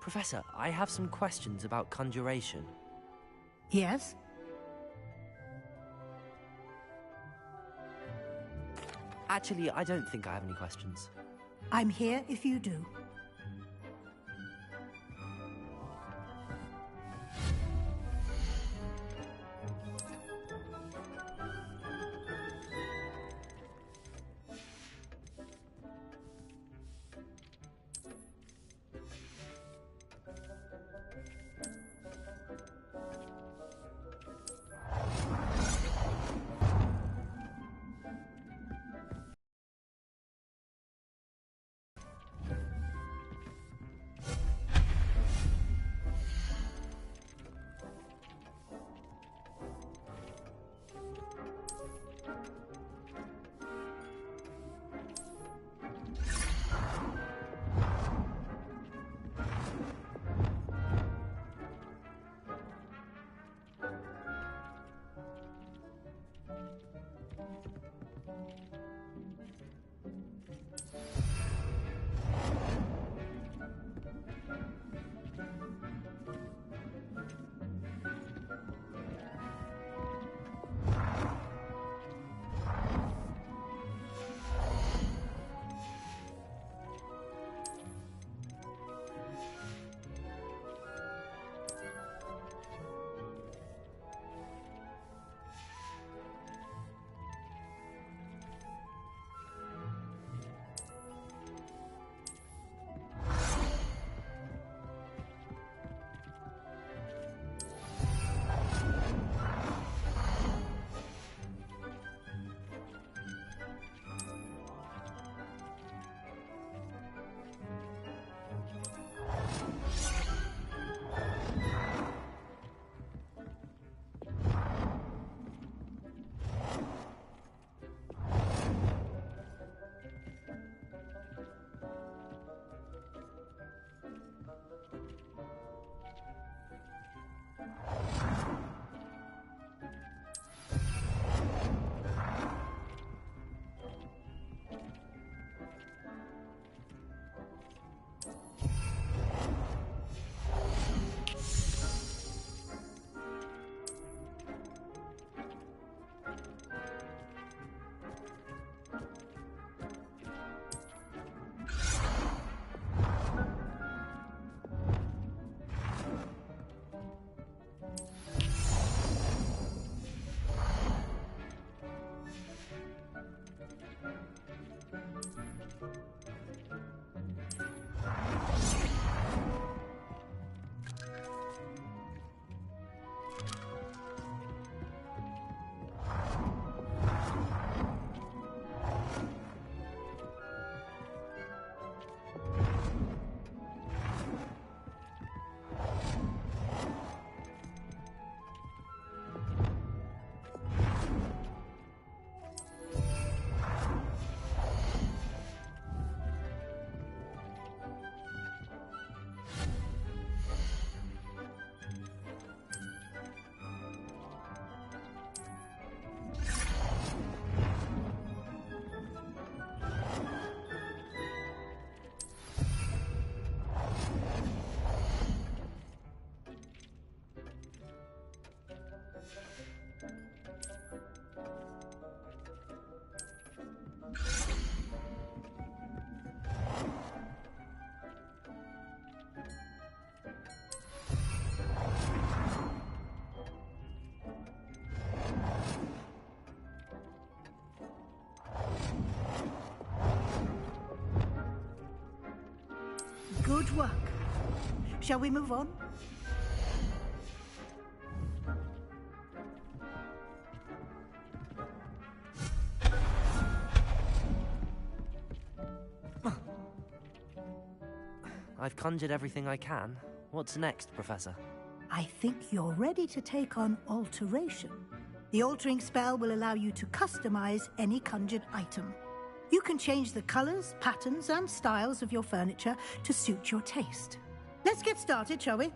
Professor, I have some questions about conjuration. Yes? Actually, I don't think I have any questions. I'm here if you do. work. Shall we move on? I've conjured everything I can. What's next, Professor? I think you're ready to take on alteration. The altering spell will allow you to customize any conjured item. You can change the colors, patterns, and styles of your furniture to suit your taste. Let's get started, shall we?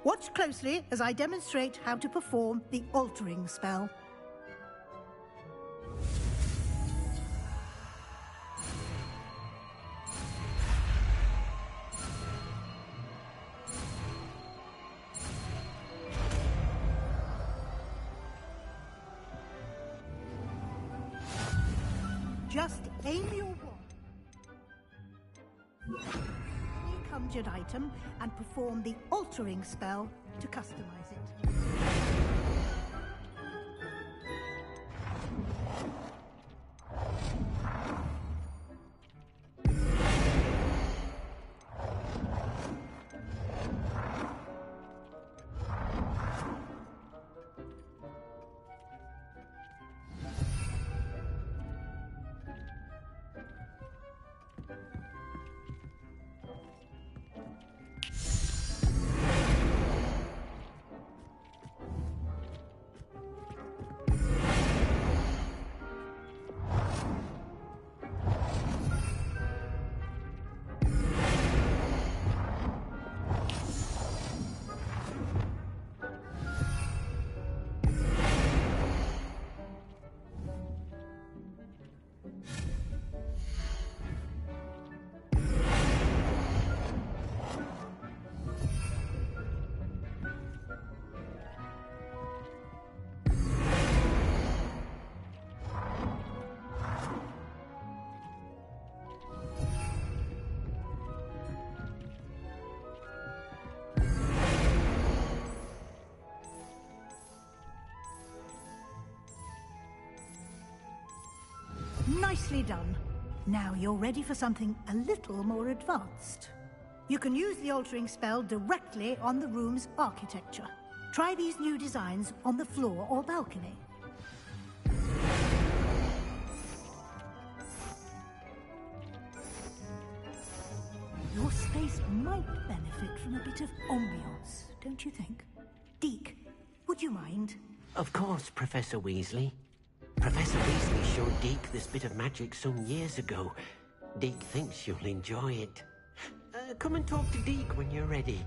Watch closely as I demonstrate how to perform the altering spell. Just aim your wand at any conjured item and perform the altering spell to customize it. Nicely done. Now you're ready for something a little more advanced. You can use the altering spell directly on the room's architecture. Try these new designs on the floor or balcony. Your space might benefit from a bit of ambiance, don't you think? Deke, would you mind? Of course, Professor Weasley. Professor Weasley showed Deke this bit of magic some years ago. Deke thinks you'll enjoy it. Come and talk to Deke when you're ready.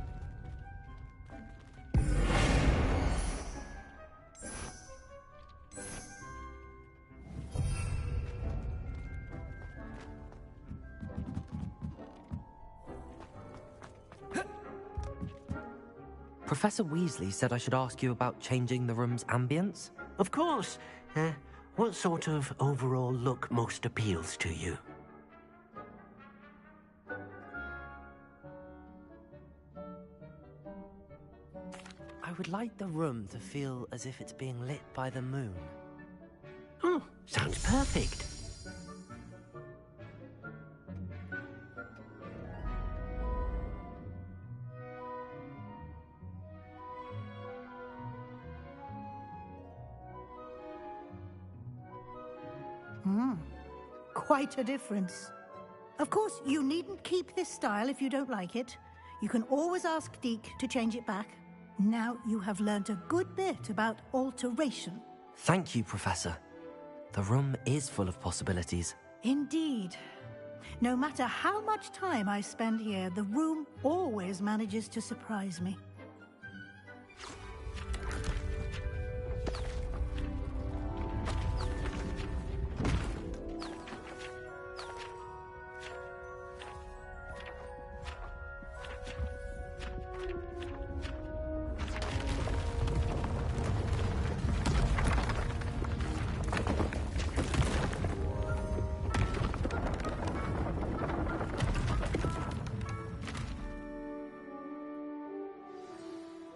Professor Weasley said I should ask you about changing the room's ambience? Of course. What sort of overall look most appeals to you? I would like the room to feel as if it's being lit by the moon. Oh, sounds perfect. Quite a difference. Of course, you needn't keep this style if you don't like it. You can always ask Deke to change it back. Now you have learnt a good bit about alteration. Thank you, Professor. The room is full of possibilities. Indeed. No matter how much time I spend here, the room always manages to surprise me.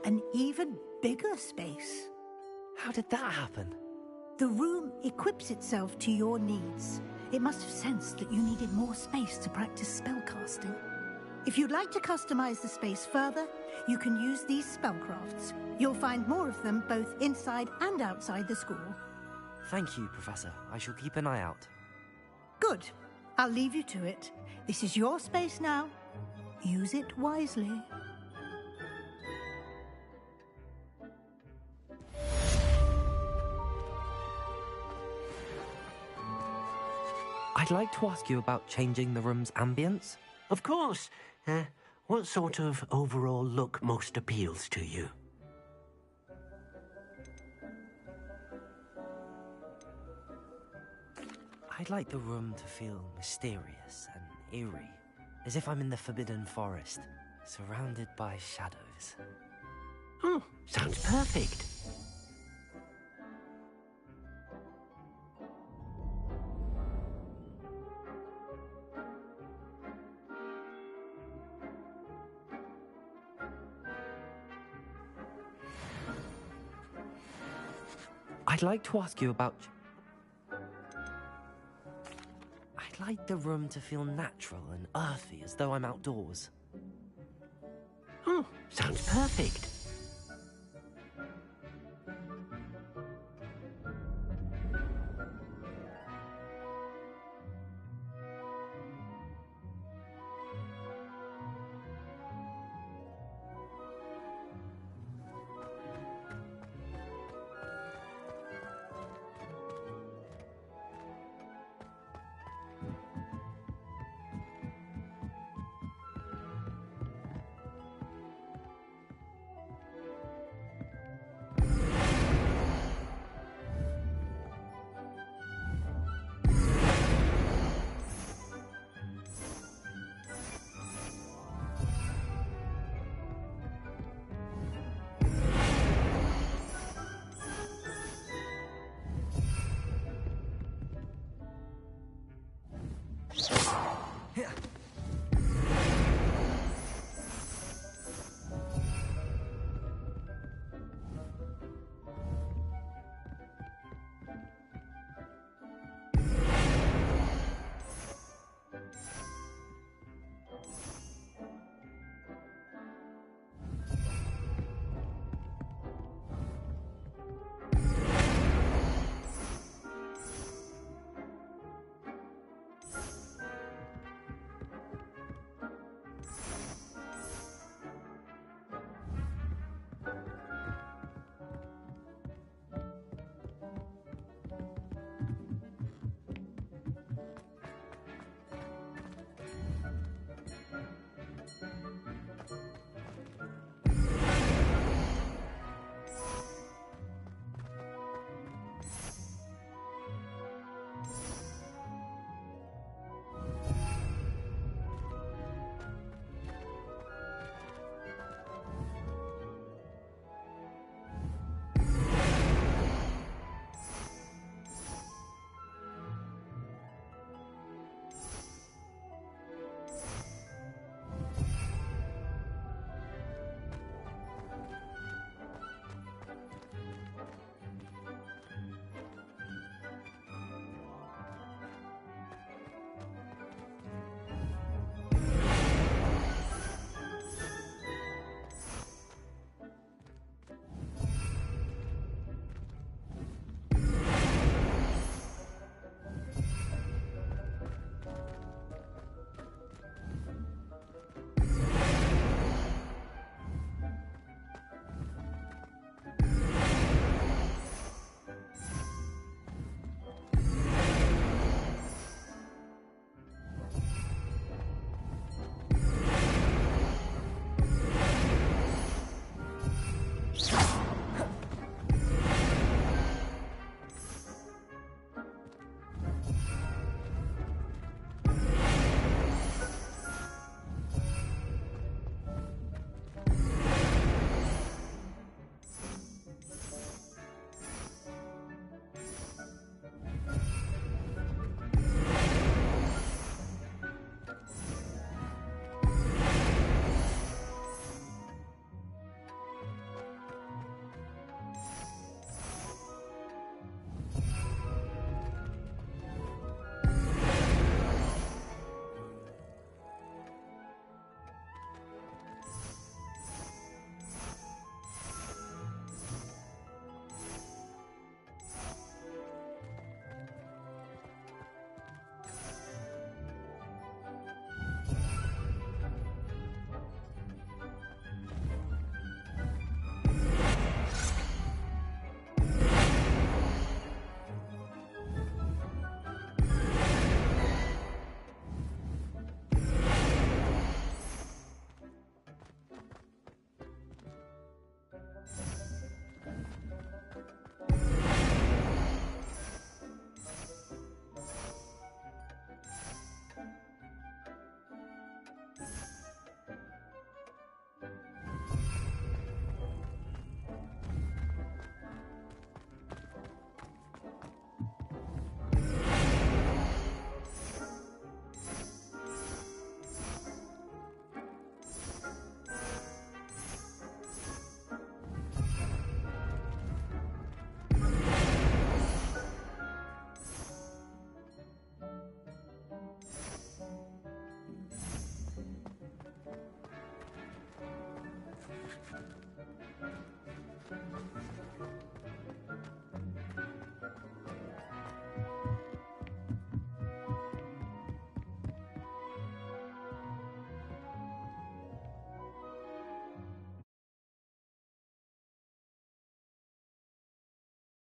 An even bigger space. How did that happen? The room equips itself to your needs. It must have sensed that you needed more space to practice spellcasting. If you'd like to customize the space further, you can use these spellcrafts. You'll find more of them both inside and outside the school. Thank you, Professor. I shall keep an eye out. Good. I'll leave you to it. This is your space now. Use it wisely. I'd like to ask you about changing the room's ambience. Of course. What sort of overall look most appeals to you? I'd like the room to feel mysterious and eerie, as if I'm in the Forbidden Forest, surrounded by shadows. Oh, sounds perfect. I'd like to ask you about... I'd like the room to feel natural and earthy, as though I'm outdoors. Oh, sounds perfect.